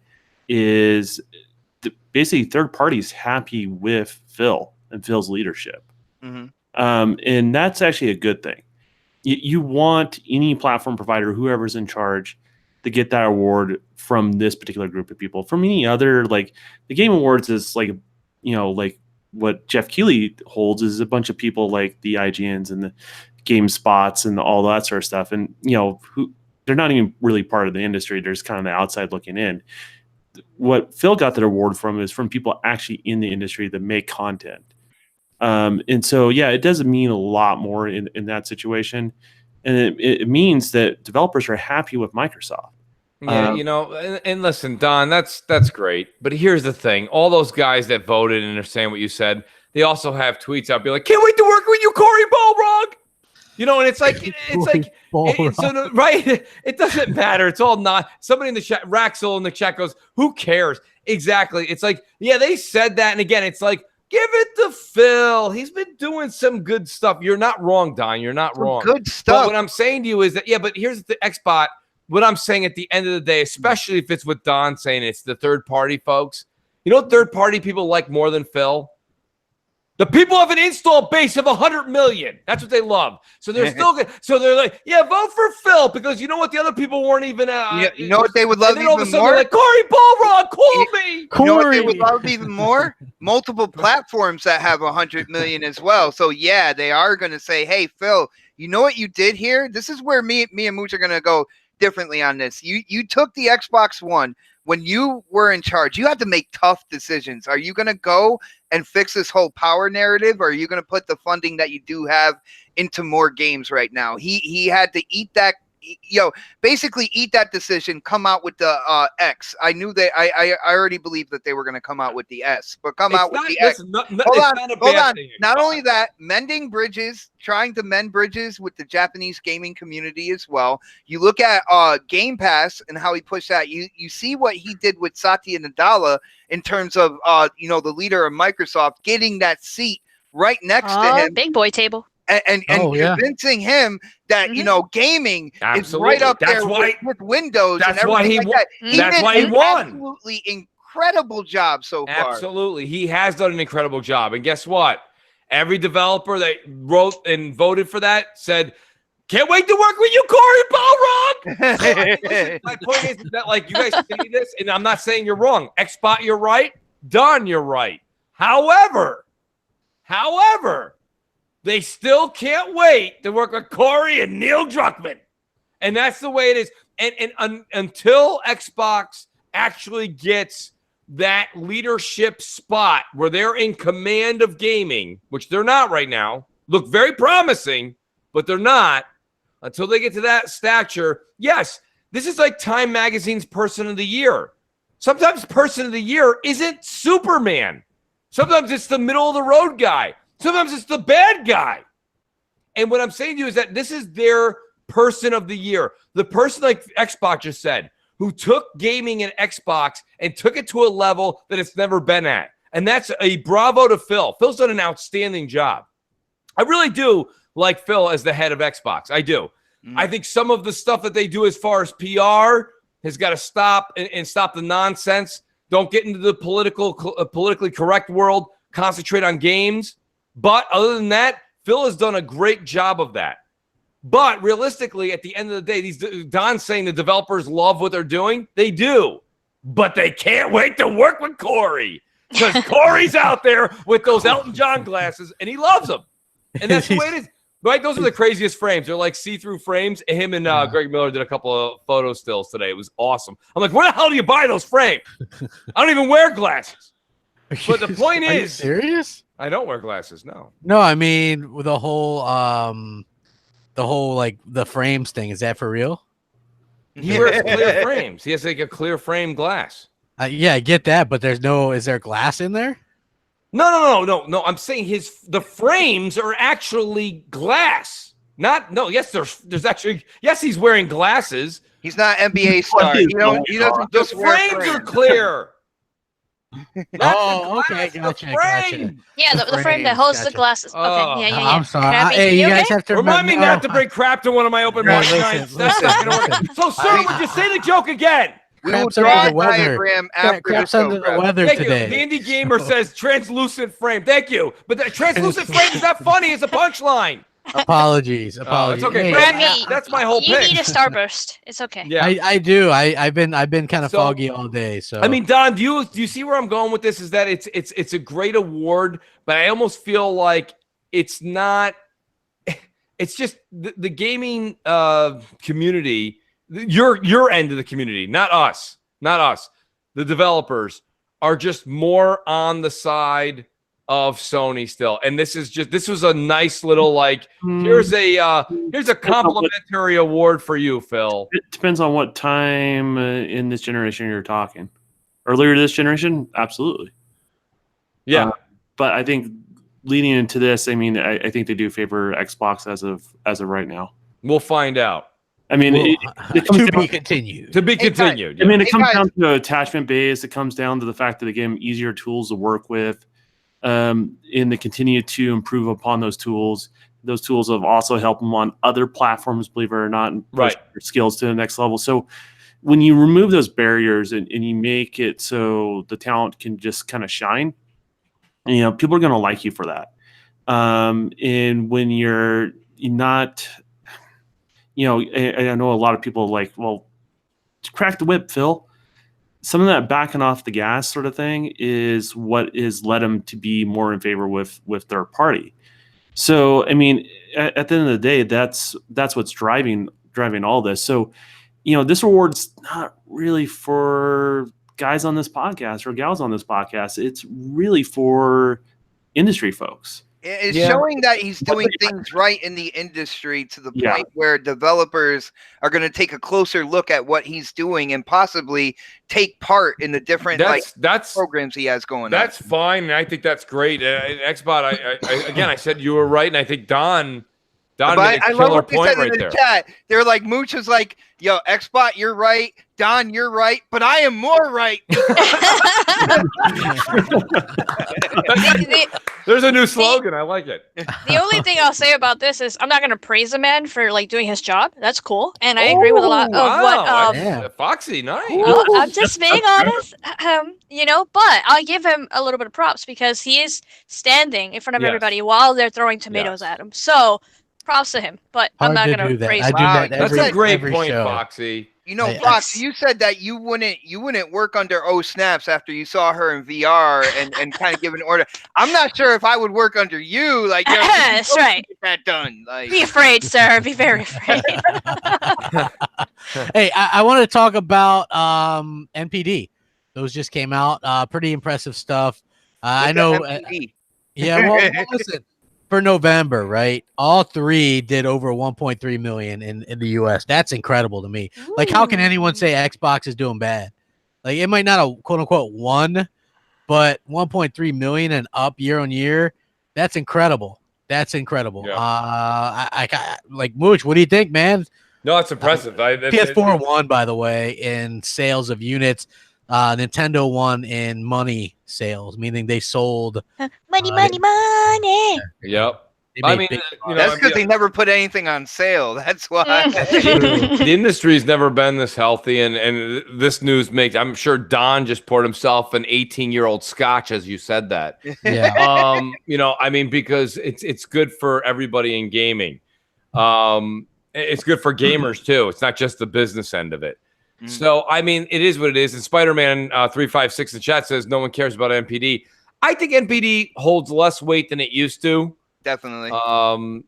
is basically third parties happy with Phil and Phil's leadership. Mm-hmm. And that's actually a good thing. You want any platform provider, whoever's in charge, to get that award from this particular group of people. From any other, like the Game Awards is like, like what Jeff Keighley holds is a bunch of people like the IGNs and the GameSpots and all that sort of stuff. And, who they're not even really part of the industry. They're just kind of the outside looking in. what Phil got that award from is from people actually in the industry that make content. And so, yeah, it does mean a lot more in that situation. And it means that developers are happy with Microsoft. Yeah, and listen, Don, that's great. But here's the thing. All those guys that voted and are saying what you said, they also have tweets out be like, can't wait to work with you, Corey Balrog. And it's like, right? It doesn't matter. It's all not. Somebody in the chat, Raxel in the chat goes, who cares? Exactly. It's like, yeah, they said that. And again, it's like, give it to Phil. He's been doing some good stuff. You're not wrong, Don. You're not wrong. Good stuff. But what I'm saying to you is that, yeah, but here's the Xbot. What I'm saying at the end of the day, especially if it's what Don's saying, it's the third party folks. You know what third party people like more than Phil? The people have an install base of 100 million. That's what they love. So they're still good. So they're like, yeah, vote for Phil because you know what? The other people weren't even. You know what they would love even more? Like, Corey Balrog, call me. You know what they would love even more? Multiple platforms that have 100 million as well. So yeah, they are going to say, hey, Phil, you know what you did here? This is where me and Mooch are going to go differently on this. You took the Xbox One. When you were in charge, you had to make tough decisions. Are you going to go and fix this whole power narrative, or are you going to put the funding that you do have into more games right now? He had to eat that, basically eat that decision, come out with the X. I knew that I already believed that they were going to come out with the S, but with the X. Hold on. Not only that, mending bridges, trying to mend bridges with the Japanese gaming community as well. You look at Game Pass and how he pushed that. You see what he did with Satya Nadella in terms of the leader of Microsoft getting that seat right next to him. Big boy table. And convincing him that gaming is right up there with Windows and everything like that. That's why he won. Absolutely incredible job so far. Absolutely, he has done an incredible job. And guess what? Every developer that wrote and voted for that said, "Can't wait to work with you, Corey Balrog." My point is that, like, you guys say this, and I'm not saying you're wrong. Xbot, you're right. Don, you're right. However. They still can't wait to work with Corey and Neil Druckmann. And that's the way it is. And until Xbox actually gets that leadership spot where they're in command of gaming, which they're not right now, look very promising, but they're not. Until they get to that stature, yes, this is like Time Magazine's Person of the Year. Sometimes Person of the Year isn't Superman. Sometimes it's the middle-of-the-road guy. Sometimes it's the bad guy. And what I'm saying to you is that this is their Person of the Year. The person, like Xbox just said, who took gaming and Xbox and took it to a level that it's never been at. And that's a bravo to Phil. Phil's done an outstanding job. I really do like Phil as the head of Xbox. I do. I think some of the stuff that they do as far as PR has got to stop and stop the nonsense. Don't get into the politically correct world. Concentrate on games. But other than that, Phil has done a great job of that. But realistically, at the end of the day, Don's saying the developers love what they're doing. They do. But they can't wait to work with Corey. Because Corey's out there with those Elton John glasses, and he loves them. And that's the way it is. Right? Those are the craziest frames. They're like see-through frames. Him and Greg Miller did a couple of photo stills today. It was awesome. I'm like, where the hell do you buy those frames? I don't even wear glasses. But the point is... Are you serious? I don't wear glasses, no. No, I mean, the whole like the frames thing, is that for real? He wears clear frames. He has like a clear frame glass. Yeah, I get that, but is there glass in there? No. I'm saying the frames are actually glass. There's actually, yes, he's wearing glasses. He's not NBA star. He doesn't just wear frames are clear. Okay, gotcha. Yeah, the frame that holds the glasses. Okay, yeah. I'm sorry. Hey, you guys have to remind me not to bring crap to one of my open mic nights. That's not gonna work. So, sir, would you say the joke again? We will draw a diagram after Crap's under the weather Thank today. you. The Indie Gamer says translucent frame. Thank you. But the translucent frame is not funny. It's a punchline. Apologies. It's okay. Hey, that's my whole You pitch. need a starburst. It's okay. Yeah, I do. I've been kind of foggy all day. So I mean, Don, do you see where I'm going with this? Is that it's a great award, but I almost feel like it's not. It's just the gaming community, your end of the community, not us. the developers, are just more on the side of Sony still. And this was a nice little like here's a complimentary award for you, Phil. It depends on what time in this generation you're talking. Earlier this generation, absolutely. Yeah, but I think leading into this, I mean, I think they do favor Xbox as of right now. We'll find out. I mean, it comes to down, be continued. To be continued. I mean, it Hey, comes guys. down to attachment base. It comes down to the fact that they give them easier tools to work with, and they continue to improve upon those tools. Those tools have also helped them on other platforms, believe it or not, and push their skills to the next level. So when you remove those barriers and you make it so the talent can just kind of shine, you know, people are going to like you for that. And when you're not, you know, I know a lot of people are like, well, crack the whip, Phil. Some of that backing off the gas sort of thing is what has led them to be more in favor with third party. So, I mean, at the end of the day, that's what's driving all this. So, you know, this award's not really for guys on this podcast or gals on this podcast. It's really for industry folks. It's showing that he's doing things right in the industry to the point where developers are going to take a closer look at what he's doing and possibly take part in the different programs he has going on. That's fine, and I think that's great. Xbot, I said you were right, and I think Don made a killer point right there. Chat. They were like, Mooch was like, yo, Xbot, you're right. Don, you're right, but I am more right. There's a new slogan. I like it. The only thing I'll say about this is I'm not going to praise a man for like doing his job. That's cool, and I agree with a lot of what. Foxy, nice. I'm just being honest, you know. But I'll give him a little bit of props because he is standing in front of everybody while they're throwing tomatoes at him. So props to him. But I'm not going to praise him. That's a great point, Foxy. You know, Fox, you said that you wouldn't work under Snaps after you saw her in VR and kind of give an order. I'm not sure if I would work under you. Like, that's right. Get that done. Like, be afraid, sir. Be very afraid. Hey, I want to talk about NPD. Those just came out. Pretty impressive stuff. I know. Yeah. Well, listen. For November, right? All three did over 1.3 million in the US. That's incredible to me. Ooh. Like, how can anyone say Xbox is doing bad? Like, it might not have quote unquote won, but 1.3 million and up year on year. That's incredible. That's incredible. Yeah. I like Mooch. What do you think, man? No, it's impressive. PS4 won, by the way, in sales of units. Nintendo won in money sales, meaning they sold money. Yep. I mean, that's because they never put anything on sale. That's why. The industry's never been this healthy, and this news makes. I'm sure Don just poured himself an 18-year-old scotch as you said that. Yeah. You know, I mean, because it's good for everybody in gaming. It's good for gamers too. It's not just the business end of it. So, I mean, it is what it is. And Spider-Man 356 in the chat says no one cares about NPD. I think NPD holds less weight than it used to. Definitely.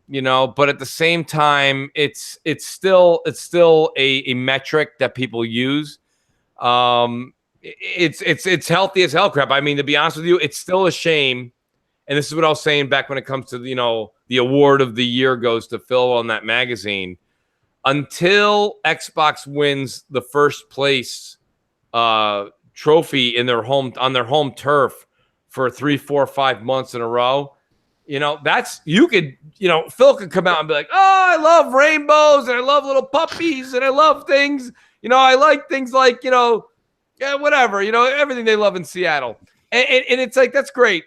You know, but at the same time, it's still a metric that people use. It's healthy as hell crap. I mean, to be honest with you, it's still a shame. And this is what I was saying back when it comes to, you know, the award of the year goes to Phil on that magazine. Until Xbox wins the first place trophy in on their home turf for 3, 4, 5 months in a row, you know, Phil could come out and be like, oh, I love rainbows and I love little puppies and I love things, you know, I like things like, you know, whatever, you know, everything they love in Seattle. And it's like, that's great.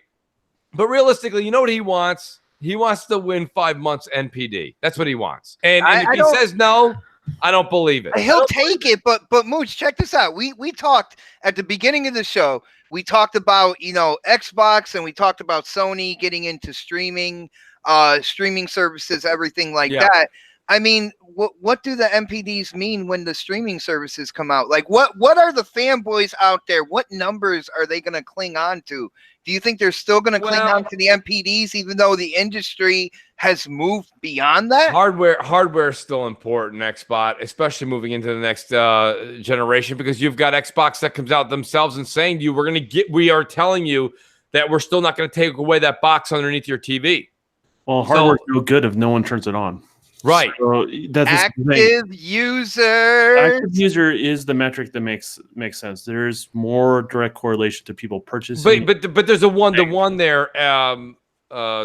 But realistically, you know what he wants? He wants to win 5 months NPD. That's what he wants. And if he says no, I don't believe it. He'll take it, but Mooch, check this out. We talked at the beginning of the show. We talked about, you know, Xbox, and we talked about Sony getting into streaming services, everything like that. I mean, what do the MPDs mean when the streaming services come out? Like, what are the fanboys out there? What numbers are they going to cling on to? Do you think they're still going to cling on to the MPDs, even though the industry has moved beyond that? Hardware is still important, Xbox, especially moving into the next generation, because you've got Xbox that comes out themselves and saying to you, we are telling you that we're still not going to take away that box underneath your TV. Well, hardware's no good if no one turns it on. Right. So that's active user. Active user is the metric that makes sense. There's more direct correlation to people purchasing. But there's a 1-to-1 there,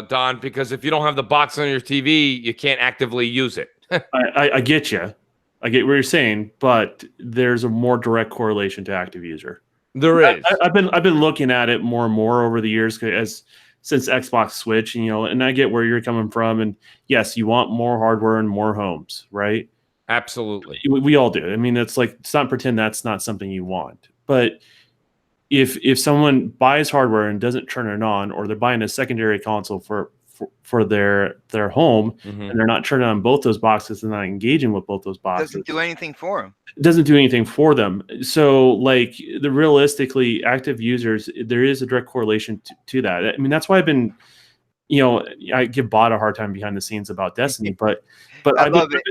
Don, because if you don't have the box on your TV, you can't actively use it. I get you. I get what you're saying, but there's a more direct correlation to active user. There is. I've been looking at it more and more over the years since Xbox Switch, and I get where you're coming from. And yes, you want more hardware and more homes, right? Absolutely. We all do. I mean, it's not pretend that's not something you want. But if someone buys hardware and doesn't turn it on, or they're buying a secondary console for their home, and they're not turning on both those boxes and not engaging with both those boxes, doesn't do anything for them. It doesn't do anything for them. So, realistically, active users, there is a direct correlation to that. I mean, that's why I've been, I give Bot a hard time behind the scenes about Destiny, but I love it.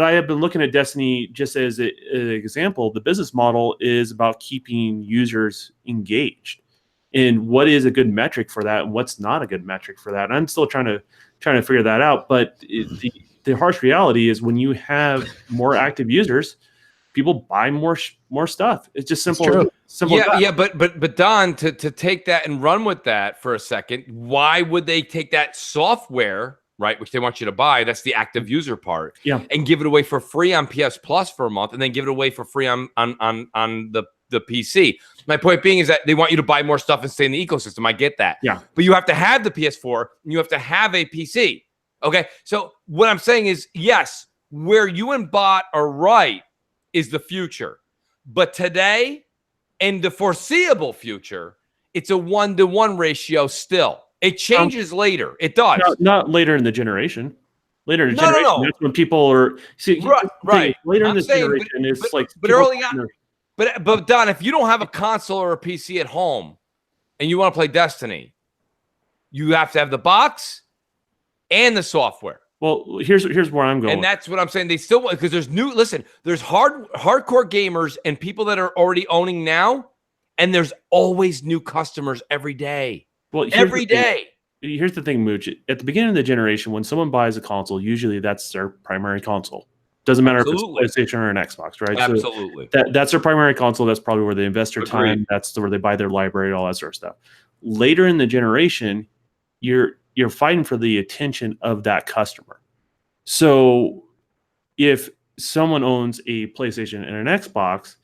I have been looking at Destiny just as an example. The business model is about keeping users engaged. And what is a good metric for that, and what's not a good metric for that? And I'm still trying to figure that out. But the harsh reality is, when you have more active users, people buy more stuff. It's just simple. Simple. Yeah. But Don, to take that and run with that for a second, why would they take that software, right, which they want you to buy? That's the active user part. Yeah. And give it away for free on PS Plus for a month, and then give it away for free on the PC. My point being is that they want you to buy more stuff and stay in the ecosystem. I get that. Yeah. But you have to have the PS4 and you have to have a PC. Okay. So what I'm saying is, yes, where you and Bot are right is the future. But today and the foreseeable future, it's a 1-to-1 ratio still. It changes later. It does. Not later in the generation. Later in the generation. No. That's when people are right. Later in the generation is but early on. But Don, if you don't have a console or a PC at home and you want to play Destiny, you have to have the box and the software. Well, here's where I'm going. And that's what I'm saying. They still want, because there's there's hardcore gamers and people that are already owning now, and there's always new customers every day. Well, every day. Here's the thing, Mooch. At the beginning of the generation, when someone buys a console, usually that's their primary console. Doesn't matter if it's PlayStation or an Xbox, right? Absolutely. So that's their primary console. That's probably where they invest their time. That's where they buy their library, all that sort of stuff. Later in the generation, you're fighting for the attention of that customer. So if someone owns a PlayStation and an Xbox,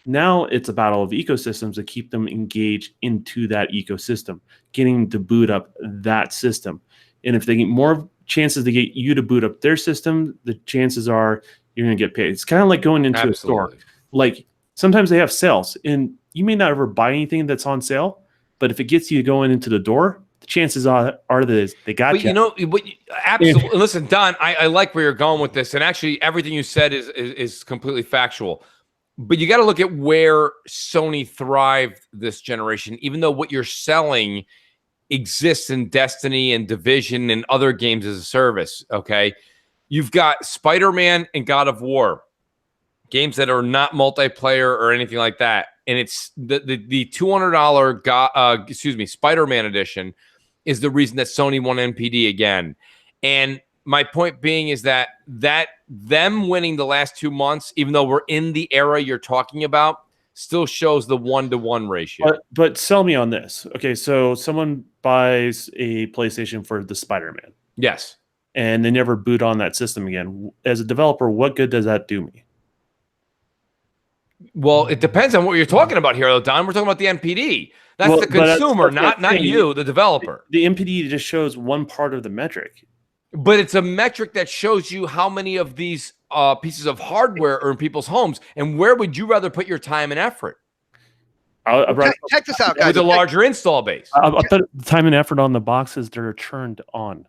now it's a battle of ecosystems to keep them engaged into that ecosystem, getting to boot up that system. And if they get more chances to get you to boot up their system, the chances are you're going to get paid. It's kind of like going into a store. Like, sometimes they have sales, and you may not ever buy anything that's on sale, but if it gets you going into the door, the chances are that they got you. Absolutely. Listen, Don, I like where you're going with this, and actually everything you said is completely factual. But you got to look at where Sony thrived this generation, even though what you're selling exists in Destiny and Division and other games as a service. Okay, you've got Spider-Man and God of War, games that are not multiplayer or anything like that, and it's the $200 Spider-Man edition is the reason that Sony won NPD again. And my point being is that them winning the last 2 months, even though we're in the era you're talking about, still shows the 1-to-1 ratio. But sell me on this. Okay, so someone buys a PlayStation for the Spider-Man. Yes. And they never boot on that system again. As a developer, what good does that do me? Well, it depends on what you're talking about here, though, Don. We're talking about the NPD. That's the consumer, not you, the developer. The NPD just shows one part of the metric. But it's a metric that shows you how many of these pieces of hardware are in people's homes, and where would you rather put your time and effort? Check this out, guys. With a larger install base. I'll put time and effort on the boxes that are turned on.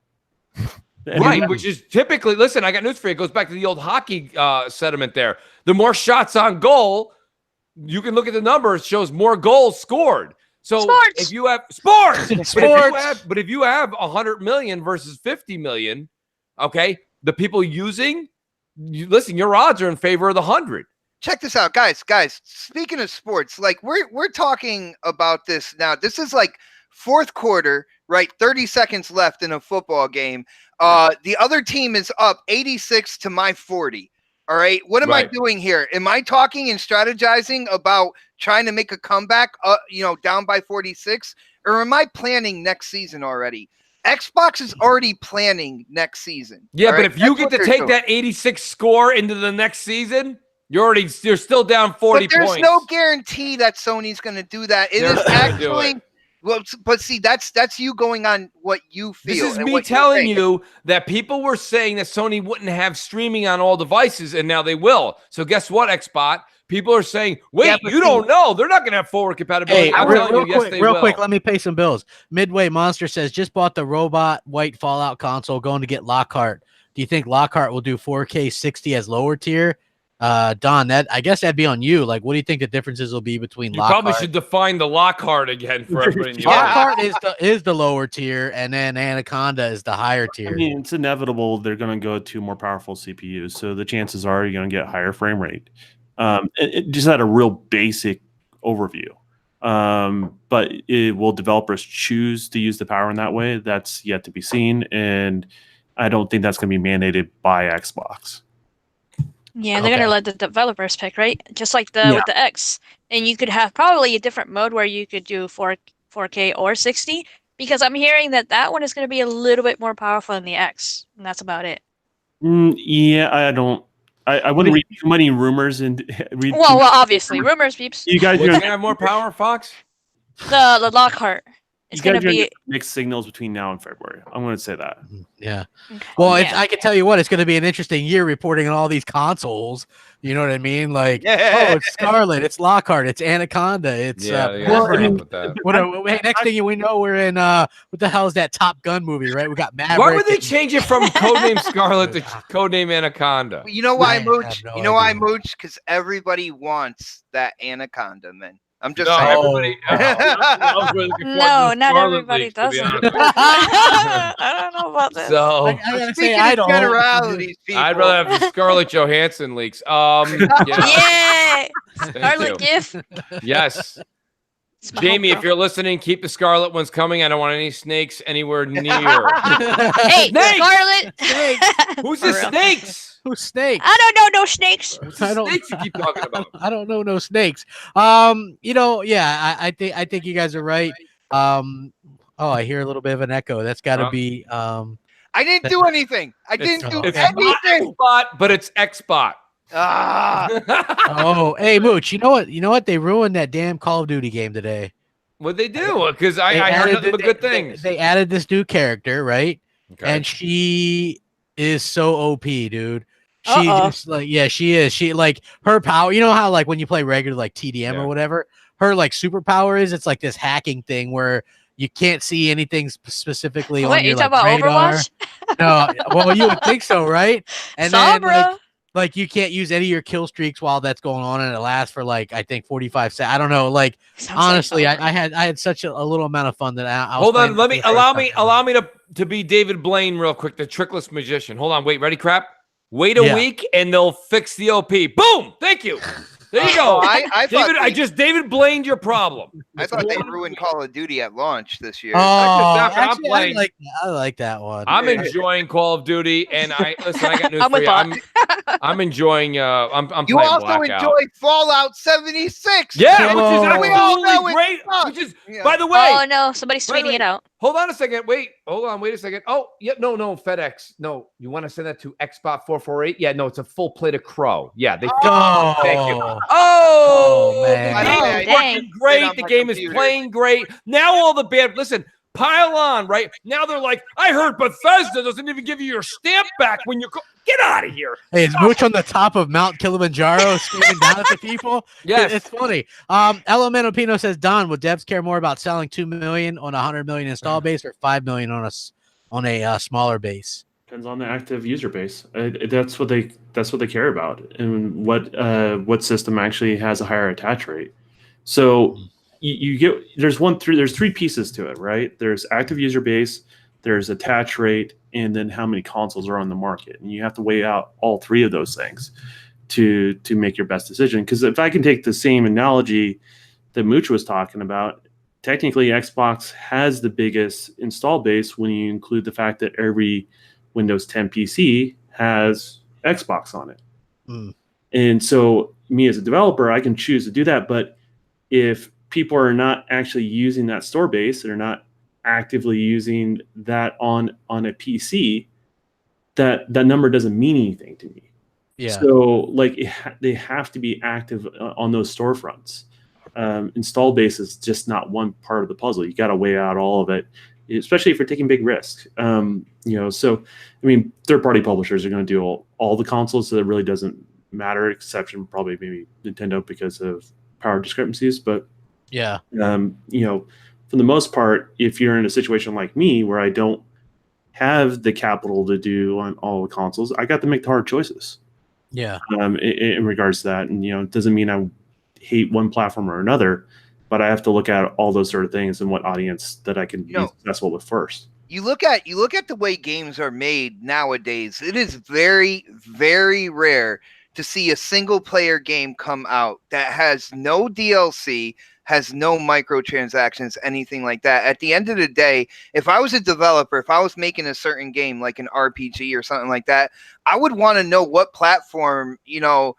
Right, which is typically, listen, I got news for you. It goes back to the old hockey sentiment there. The more shots on goal, you can look at the numbers, it shows more goals scored. So if you have sports, but if you have 100 million versus 50 million, okay, the people using, listen, your odds are in favor of the 100. Check this out, guys. Speaking of sports, like we're talking about this now. This is like fourth quarter, right? 30 seconds left in a football game. The other team is up 86 to my 40. All right. What am I doing here? Am I talking and strategizing about trying to make a comeback, down by 46? Or am I planning next season already? Xbox is already planning next season. Yeah, but if you get to take that 86 score into the next season, you're still down 40 points. But there's no guarantee that Sony's going to do that. It is actually... Well, but see, that's you going on what you feel. This is me telling you that people were saying that Sony wouldn't have streaming on all devices, and now they will. So guess what, Xbot? People are saying, wait, you don't know. They're not going to have forward compatibility. Hey, real quick, let me pay some bills. Midway Monster says, just bought the robot white Fallout console, going to get Lockhart. Do you think Lockhart will do 4K 60 as lower tier? Don, I guess that'd be on you. Like, what do you think the differences will be between Lockhart? You probably should define the Lockhart again for everybody. Lockhart is the lower tier, and then Anaconda is the higher tier. I mean, it's inevitable they're going to go to more powerful CPUs, so the chances are you're going to get higher frame rate. It just had a real basic overview. But will developers choose to use the power in that way? That's yet to be seen, and I don't think that's going to be mandated by Xbox. Yeah, they're gonna let the developers pick, right? Just like with the X, and you could have probably a different mode where you could do 4K or 60. Because I'm hearing that one is gonna be a little bit more powerful than the X, and that's about it. Yeah, I don't. I wouldn't read too many rumors and read. Well, obviously, rumors, peeps. You guys are gonna have more power, Fox. The Lockhart. It's going to be mixed signals between now and February. I'm going to say that. Yeah. Well, I can tell you what, it's going to be an interesting year reporting on all these consoles. You know what I mean? Like, oh, it's Scarlet, it's Lockhart, it's Anaconda, it's next thing we know, we're in what the hell is that Top Gun movie, right? We got Maverick. Why would they change it from codename Scarlet to codename Anaconda? You know why, Mooch? Why, Mooch? Because everybody wants that Anaconda, man. I'm just saying. Everybody. No, not everybody does it. I don't know about this. So, I don't. Generalities, people. I'd rather have the Scarlett Johansson leaks. Yay! Scarlet GIF. Yes. Jamie, if you're listening, keep the Scarlet ones coming. I don't want any snakes anywhere near. Hey, snakes! Scarlet. Snakes. Who's the snakes? Who's snakes? I don't know no snakes. Snakes you keep talking about. I don't know no snakes. I think you guys are right. I hear a little bit of an echo. That's got to be. I didn't do anything. I didn't do it's anything. But it's Xbot. Oh, hey, Mooch. You know what? They ruined that damn Call of Duty game today. What'd they do? Because I heard nothing but good things. They added this new character, right? Okay. And she is so OP, dude. She just she is. She like her power. You know how like when you play regular like TDM or whatever, her like superpower is it's like this hacking thing where you can't see anything specifically on your talking about radar. Overwatch? No, well you would think so, right? And Sabra. then like you can't use any of your kill streaks while that's going on, and it lasts for like I think 45 seconds. I don't know. Like honestly, I had such a little amount of fun that I was hold on. Allow me to be David Blaine real quick, the trickless magician. Hold on. Wait. Ready? Crap. Wait a week and they'll fix the OP. Boom. Thank you. There you go. I just David Blained your problem. I thought they ruined Call of Duty at launch this year. I like that one. I'm enjoying Call of Duty, and I got news for you. I'm enjoying. I'm you playing also Blackout. enjoy Fallout 76. Yeah, which is absolutely great. Which is, by the way. Oh no, somebody's tweeting it out. Hold on a second. Wait a second. Oh, yeah, no, FedEx. No, you want to send that to Xbot 448? Yeah, no, it's a full plate of crow. Yeah, they. Thank you. Oh man, the game is working great. The game is playing great. Now all the bad. Listen, pile on. Right now they're like, I heard Bethesda doesn't even give you your stamp back when you get out of here. Hey, is Mooch on the top of Mount Kilimanjaro screaming down at the people? Yes, it's funny. Elemental Pino says, Don, would devs care more about selling 2 million on a 100 million install base or 5 million on a smaller base? Depends on the active user base. That's what they care about, and what system actually has a higher attach rate. So you get there's three pieces to it, right? There's active user base, there's attach rate, and then how many consoles are on the market, and you have to weigh out all three of those things to make your best decision. Because if I can take the same analogy that Mooch was talking about, technically Xbox has the biggest install base when you include the fact that every Windows 10 PC has Xbox on it. And so me as a developer, I can choose to do that. But if people are not actually using that store base, they're not actively using that on a PC, that number doesn't mean anything to me. Yeah. So like they have to be active on those storefronts. Install base is just not one part of the puzzle. You got to weigh out all of it, especially if you're taking big risks. So I mean, third-party publishers are going to do all the consoles, so it really doesn't matter, exception probably maybe Nintendo because of power discrepancies. But yeah, for the most part, if you're in a situation like me where I don't have the capital to do on all the consoles, I got to make the hard choices. Yeah. In regards to that, and it doesn't mean I hate one platform or another, but I have to look at all those sort of things and what audience that I can be successful with first. You look at the way games are made nowadays. It is very, very rare to see a single player game come out that has no DLC, has no microtransactions, anything like that. At the end of the day, if I was a developer, if I was making a certain game like an RPG or something like that, I would want to know what platform, the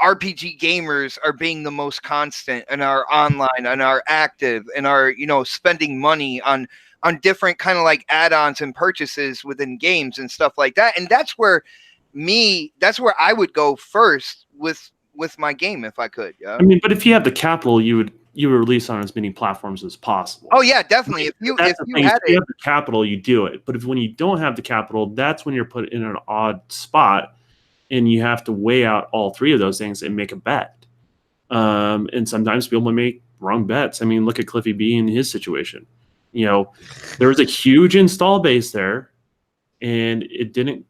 RPG gamers are being the most constant and are online and are active and are, spending money on different kind of like add-ons and purchases within games and stuff like that. And that's where I would go first with my game if I could. Yeah. I mean, but if you have the capital, you would release on as many platforms as possible. Oh yeah, definitely. If you have the capital, you do it. But when you don't have the capital, that's when you're put in an odd spot, and you have to weigh out all three of those things and make a bet. And sometimes people make wrong bets. I mean, look at Cliffy B in his situation. There was a huge install base there, and it didn't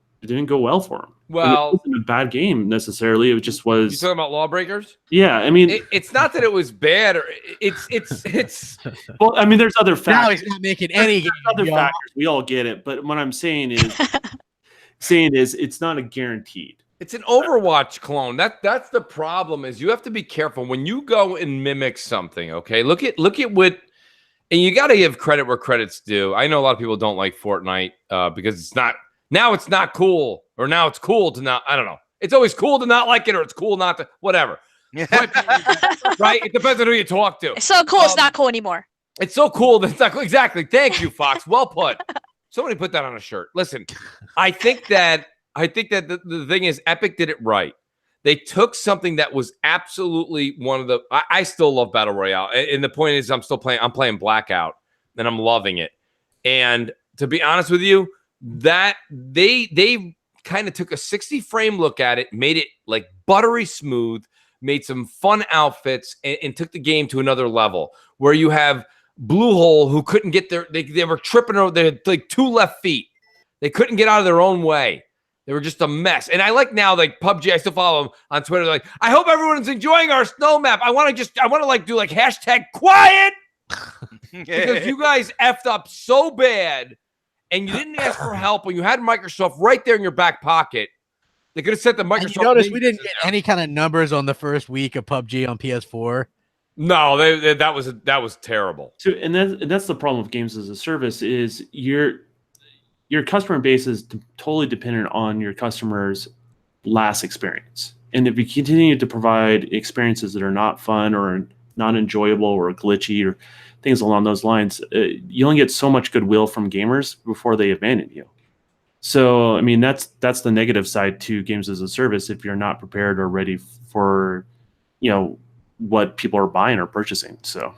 go well for him. Well, it wasn't a bad game necessarily. It just was. You talking about Lawbreakers? Yeah, I mean, it's not that it was bad, or it's. Well, I mean, there's other factors. Now he's not making any game. Other factors. We all get it, but what I'm saying is, it's not a guaranteed. It's an Overwatch clone. That's the problem. Is you have to be careful when you go and mimic something. Okay, look at what. And you got to give credit where credit's due. I know a lot of people don't like Fortnite because it's not cool, or now it's cool to not. I don't know. It's always cool to not like it, or it's cool not to whatever. Right? It depends on who you talk to. It's so cool. It's not cool anymore. It's so cool that it's not cool. Exactly. Thank you, Fox. Well put. Somebody put that on a shirt. Listen, I think that the thing is, Epic did it right. They took something that was absolutely one of the. I still love Battle Royale, and the point is, I'm playing Blackout, and I'm loving it. And to be honest with you, that they kind of took a 60 frame look at it, made it like buttery smooth, made some fun outfits, and took the game to another level. Where you have Bluehole, who couldn't get they were tripping over. They had like 2 left feet. They couldn't get out of their own way. They were just a mess. And I like now, like PUBG, I still follow them on Twitter. They're like, I hope everyone's enjoying our snow map. I want to like do like hashtag quiet because you guys effed up so bad and you didn't ask for help when you had Microsoft right there in your back pocket. They could have sent the Microsoft. And you notice we didn't get any kind of numbers on the first week of PUBG on PS4. No, that was terrible. So, and that's the problem with games as a service is your customer base is totally dependent on your customer's last experience. And if you continue to provide experiences that are not fun or not enjoyable or glitchy or things along those lines, you only get so much goodwill from gamers before they abandon you. So, I mean, that's the negative side to games as a service if you're not prepared or ready for, what people are buying or purchasing. So,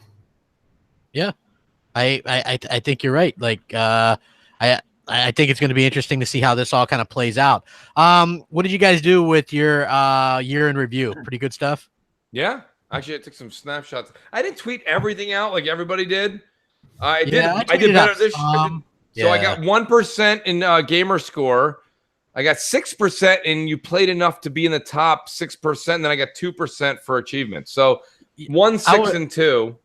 yeah, I think you're right. Like, I think it's going to be interesting to see how this all kind of plays out. What did you guys do with your year in review? Pretty good stuff? Yeah. Actually, I took some snapshots. I didn't tweet everything out like everybody did. I did better this year. So I got 1% in gamer score. I got 6% in you played enough to be in the top 6%. And then I got 2% for achievement. So 1, 6, and 2.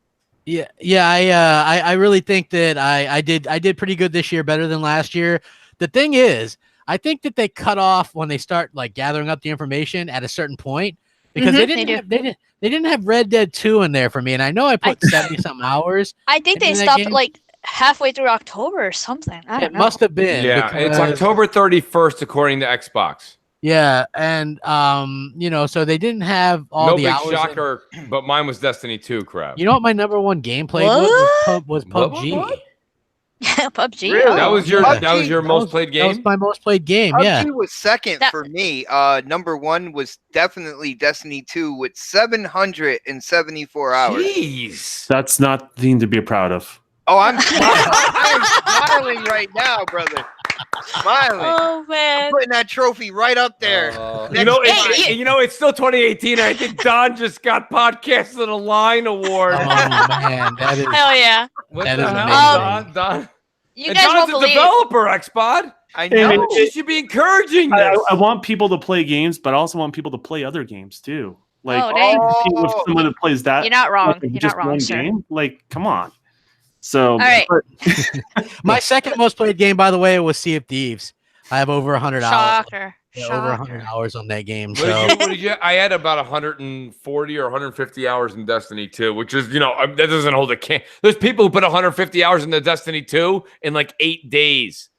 Yeah. I really think that I did pretty good this year, better than last year. The thing is, I think that they cut off when they start like gathering up the information at a certain point because they didn't have Red Dead 2 in there for me, and I know I put 70 some hours. I think they stopped like halfway through October or something. I don't know. It must have been. Yeah, it's October 31st according to Xbox. Yeah, and so they didn't have all the hours. No big shocker, but mine was Destiny 2 crap. You know what my number one gameplay was PUBG. What? Yeah, PUBG. Really? That was your most played game? That was my most played game, PUBG was second for me. Number one was definitely Destiny 2 with 774 hours. Jeez. That's not the thing to be proud of. Oh, I'm smiling right now, brother. Smiling. Oh man, I'm putting that trophy right up there. It's still 2018. I think Don just got Podcast of the Line award. Oh man, that is hell yeah. What that the is hell, amazing. Don? You guys won't Don's a believe. developer, Xbod. I know. You should be encouraging this. I want people to play games, but I also want people to play other games too. Like dang. if someone that plays that, You're not wrong. like, You're just not wrong, one sir. game. Like, come on. So, All right. My second most played game, by the way, was Sea of Thieves. I have over 100 hours. Shocker. Yeah, over 100 hours on that game. What did you? I had about 140 or 150 hours in Destiny 2, which is, that doesn't hold a can. There's people who put 150 hours into Destiny 2 in like 8 days.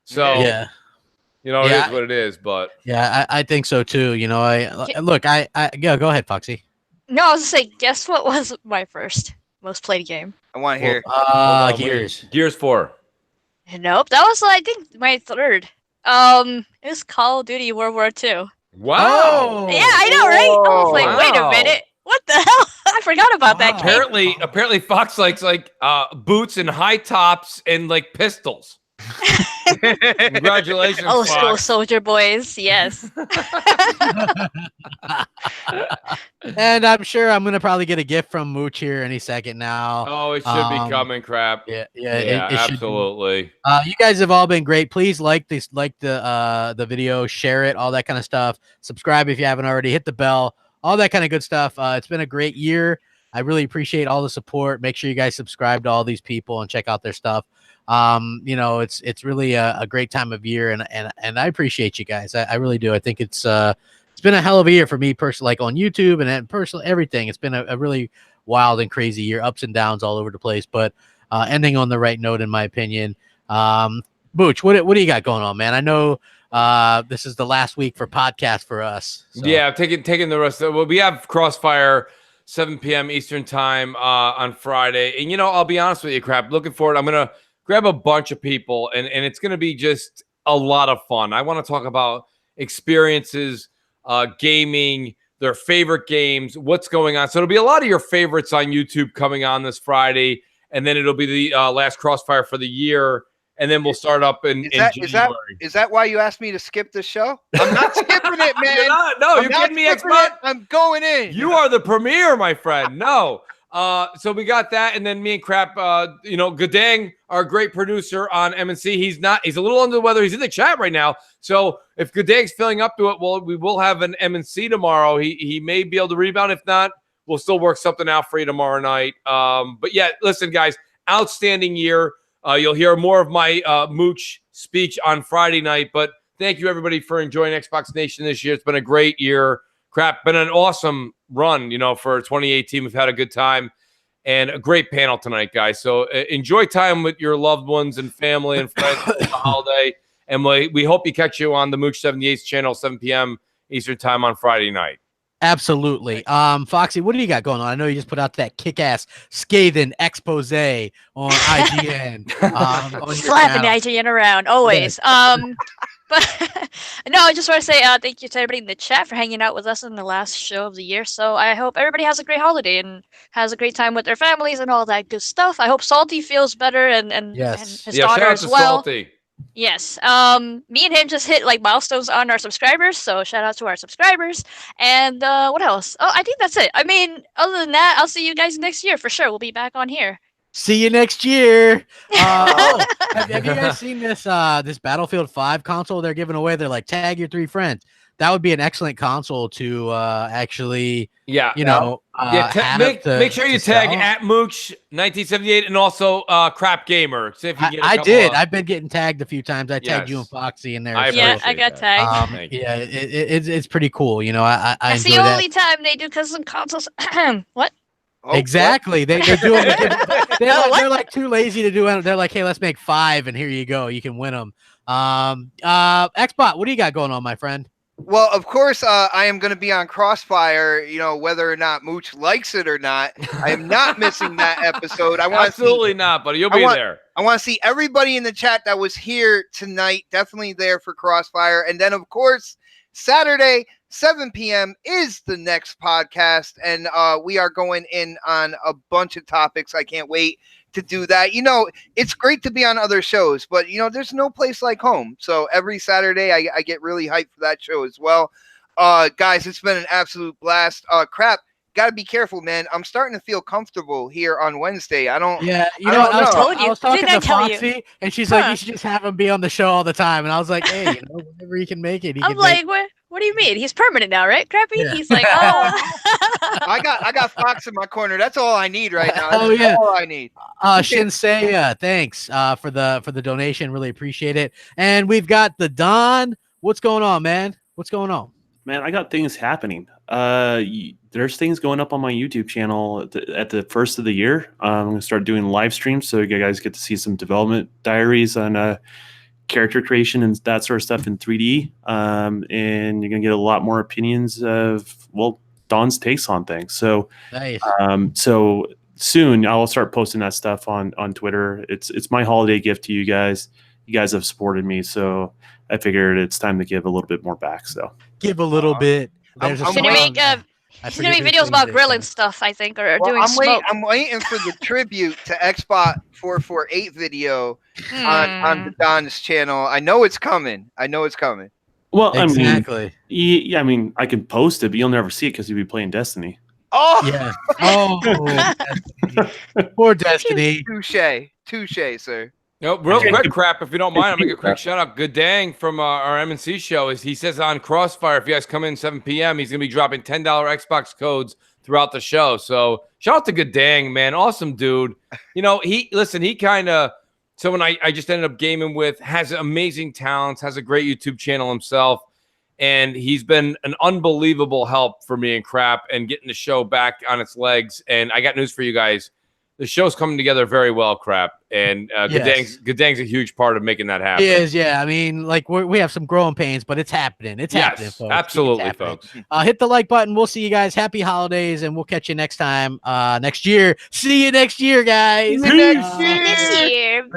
So, yeah. It is what it is. But yeah, I think so too. Go ahead, Foxy. No, I was just saying, guess what was my first most played game? I want to hear. Gears 4. Nope, that was I think my third. It was Call of Duty World War II. Wow. Yeah, I know, right? I was like, wait a minute, what the hell? I forgot about that game. Apparently, Fox likes boots and high tops and like pistols. Congratulations, Old school Fox. soldier boys, yes. And I'm sure I'm gonna probably get a gift from Mooch here any second now. Oh, it should be coming, crap. Yeah, it absolutely. You guys have all been great. Please like the video, share it, all that kind of stuff. Subscribe if you haven't already. Hit the bell, all that kind of good stuff. It's been a great year. I really appreciate all the support. Make sure you guys subscribe to all these people and check out their stuff. It's really a great time of year, and I appreciate you guys. I really do. I think it's been a hell of a year for me personally, like on YouTube and personally everything. It's been a really wild and crazy year, ups and downs all over the place, but ending on the right note, in my opinion. Booch, what do you got going on, man? I know this is the last week for podcast for us. So. Yeah, taking the rest of we have Crossfire 7 p.m. Eastern time on Friday. And I'll be honest with you, crap. Looking forward. I'm gonna grab a bunch of people, and it's gonna be just a lot of fun. I want to talk about experiences, gaming, their favorite games, what's going on. So it'll be a lot of your favorites on YouTube coming on this Friday, and then it'll be the last Crossfire for the year, and then we'll start up in January. Is that why you asked me to skip the show? I'm not skipping it, man. You're kidding me, Xbox? I'm going in. You are the premier, my friend. No. So we got that, and then me and Crap, Gadang, our great producer on MNC, he's a little under the weather. He's in the chat right now. So if Gadang's filling up to it, we will have an MNC tomorrow. He may be able to rebound. If not, we'll still work something out for you tomorrow night. But yeah, listen, guys, outstanding year. You'll hear more of my Mooch speech on Friday night. But thank you, everybody, for enjoying Xbox Nation this year. It's been a great year. Crap, been an awesome run, for 2018. We've had a good time and a great panel tonight, guys. So enjoy time with your loved ones and family and friends for the holiday. And we hope you catch you on the Mooch 78's channel, 7 p.m. Eastern time on Friday night. Absolutely. Foxy, what do you got going on? I know you just put out that kick-ass scathing expose on IGN. Slapping IGN around, always. But no, I just want to say thank you to everybody in the chat for hanging out with us in the last show of the year. So I hope everybody has a great holiday and has a great time with their families and all that good stuff. I hope Salty feels better and yes. his daughter as well. Salty. Yes. Me and him just hit milestones on our subscribers, so shout out to our subscribers. And what else? Oh, I think that's it. I mean, other than that, I'll see you guys next year for sure. We'll be back on here. See you next year. Have you guys seen this this Battlefield 5 console they're giving away? They're like, tag your 3 friends. That would be an excellent console to actually, Yeah. make sure you tag at Mooch 1978 and also Crapgamer. See if you get I did. I've been getting tagged a few times. I tagged you and Foxy in there. Yeah, I got tagged. Yeah, it's pretty cool. You know, I That's enjoy the that. only time they do custom consoles. What? Oh, Exactly. They're doing. They're like too lazy to do it. They're like, hey, let's make 5, and here you go. You can win them. Xbot, what do you got going on, my friend? Well, of course, I am going to be on Crossfire. You know, whether or not Mooch likes it or not, I am not missing that episode. I want absolutely not, buddy. You'll be there. I want to see everybody in the chat that was here tonight. Definitely there for Crossfire, and then of course Saturday, 7 p.m. is the next podcast, and we are going in on a bunch of topics. I can't wait to do that. You know, it's great to be on other shows, but you know, there's no place like home. So every Saturday, I get really hyped for that show as well. Guys, it's been an absolute blast. Crap. Got to be careful, man. I'm starting to feel comfortable here on Wednesday. I don't. Yeah, you know, I was talking to tell you? Foxy, and she's like, "You should just have him be on the show all the time." And I was like, "Hey, you know, whenever he can make it, I'm like, what do you mean? He's permanent now, right, Crappy? Yeah. He's like, oh. I got Fox in my corner. That's all I need right now. Oh, yeah. All I need. Shinsei, thanks for the donation. Really appreciate it. And we've got the Don. What's going on, man? What's going on? Man, I got things happening. There's things going up on my YouTube channel at the first of the year. I'm going to start doing live streams, so you guys get to see some development diaries on character creation and that sort of stuff in 3D. And you're going to get a lot more opinions of, well, Don's takes on things. So, nice. So soon I'll start posting that stuff on Twitter. It's my holiday gift to you guys. You guys have supported me, so I figured it's time to give a little bit more back. So give a little bit. I'm He's gonna make videos about grilling stuff, I think, or doing smoke. I'm waiting for the tribute to Xbot 448 video on the Don's channel. I know it's coming. Well, exactly. I mean, I can post it, but you'll never see it because you'll be playing Destiny. Oh, yeah. Oh, Destiny. Poor Destiny. Touche, sir. No, real quick, Crap, if you don't mind, I'm going to give a quick shout out. Good dang from our MNC show. He says on Crossfire, if you guys come in 7 p.m., he's going to be dropping $10 Xbox codes throughout the show. So shout out to Good dang, man. Awesome dude. You know, he kind of, someone I just ended up gaming with, has amazing talents, has a great YouTube channel himself. And he's been an unbelievable help for me and Crap and getting the show back on its legs. And I got news for you guys. The show's coming together very well, Crap, and Good dang's a huge part of making that happen. He is, yeah. I mean, like we have some growing pains, but it's happening. It's happening, folks. Absolutely, it's happening. folks. Hit the like button. We'll see you guys. Happy holidays, and we'll catch you next time next year. See you next year, guys. Next year.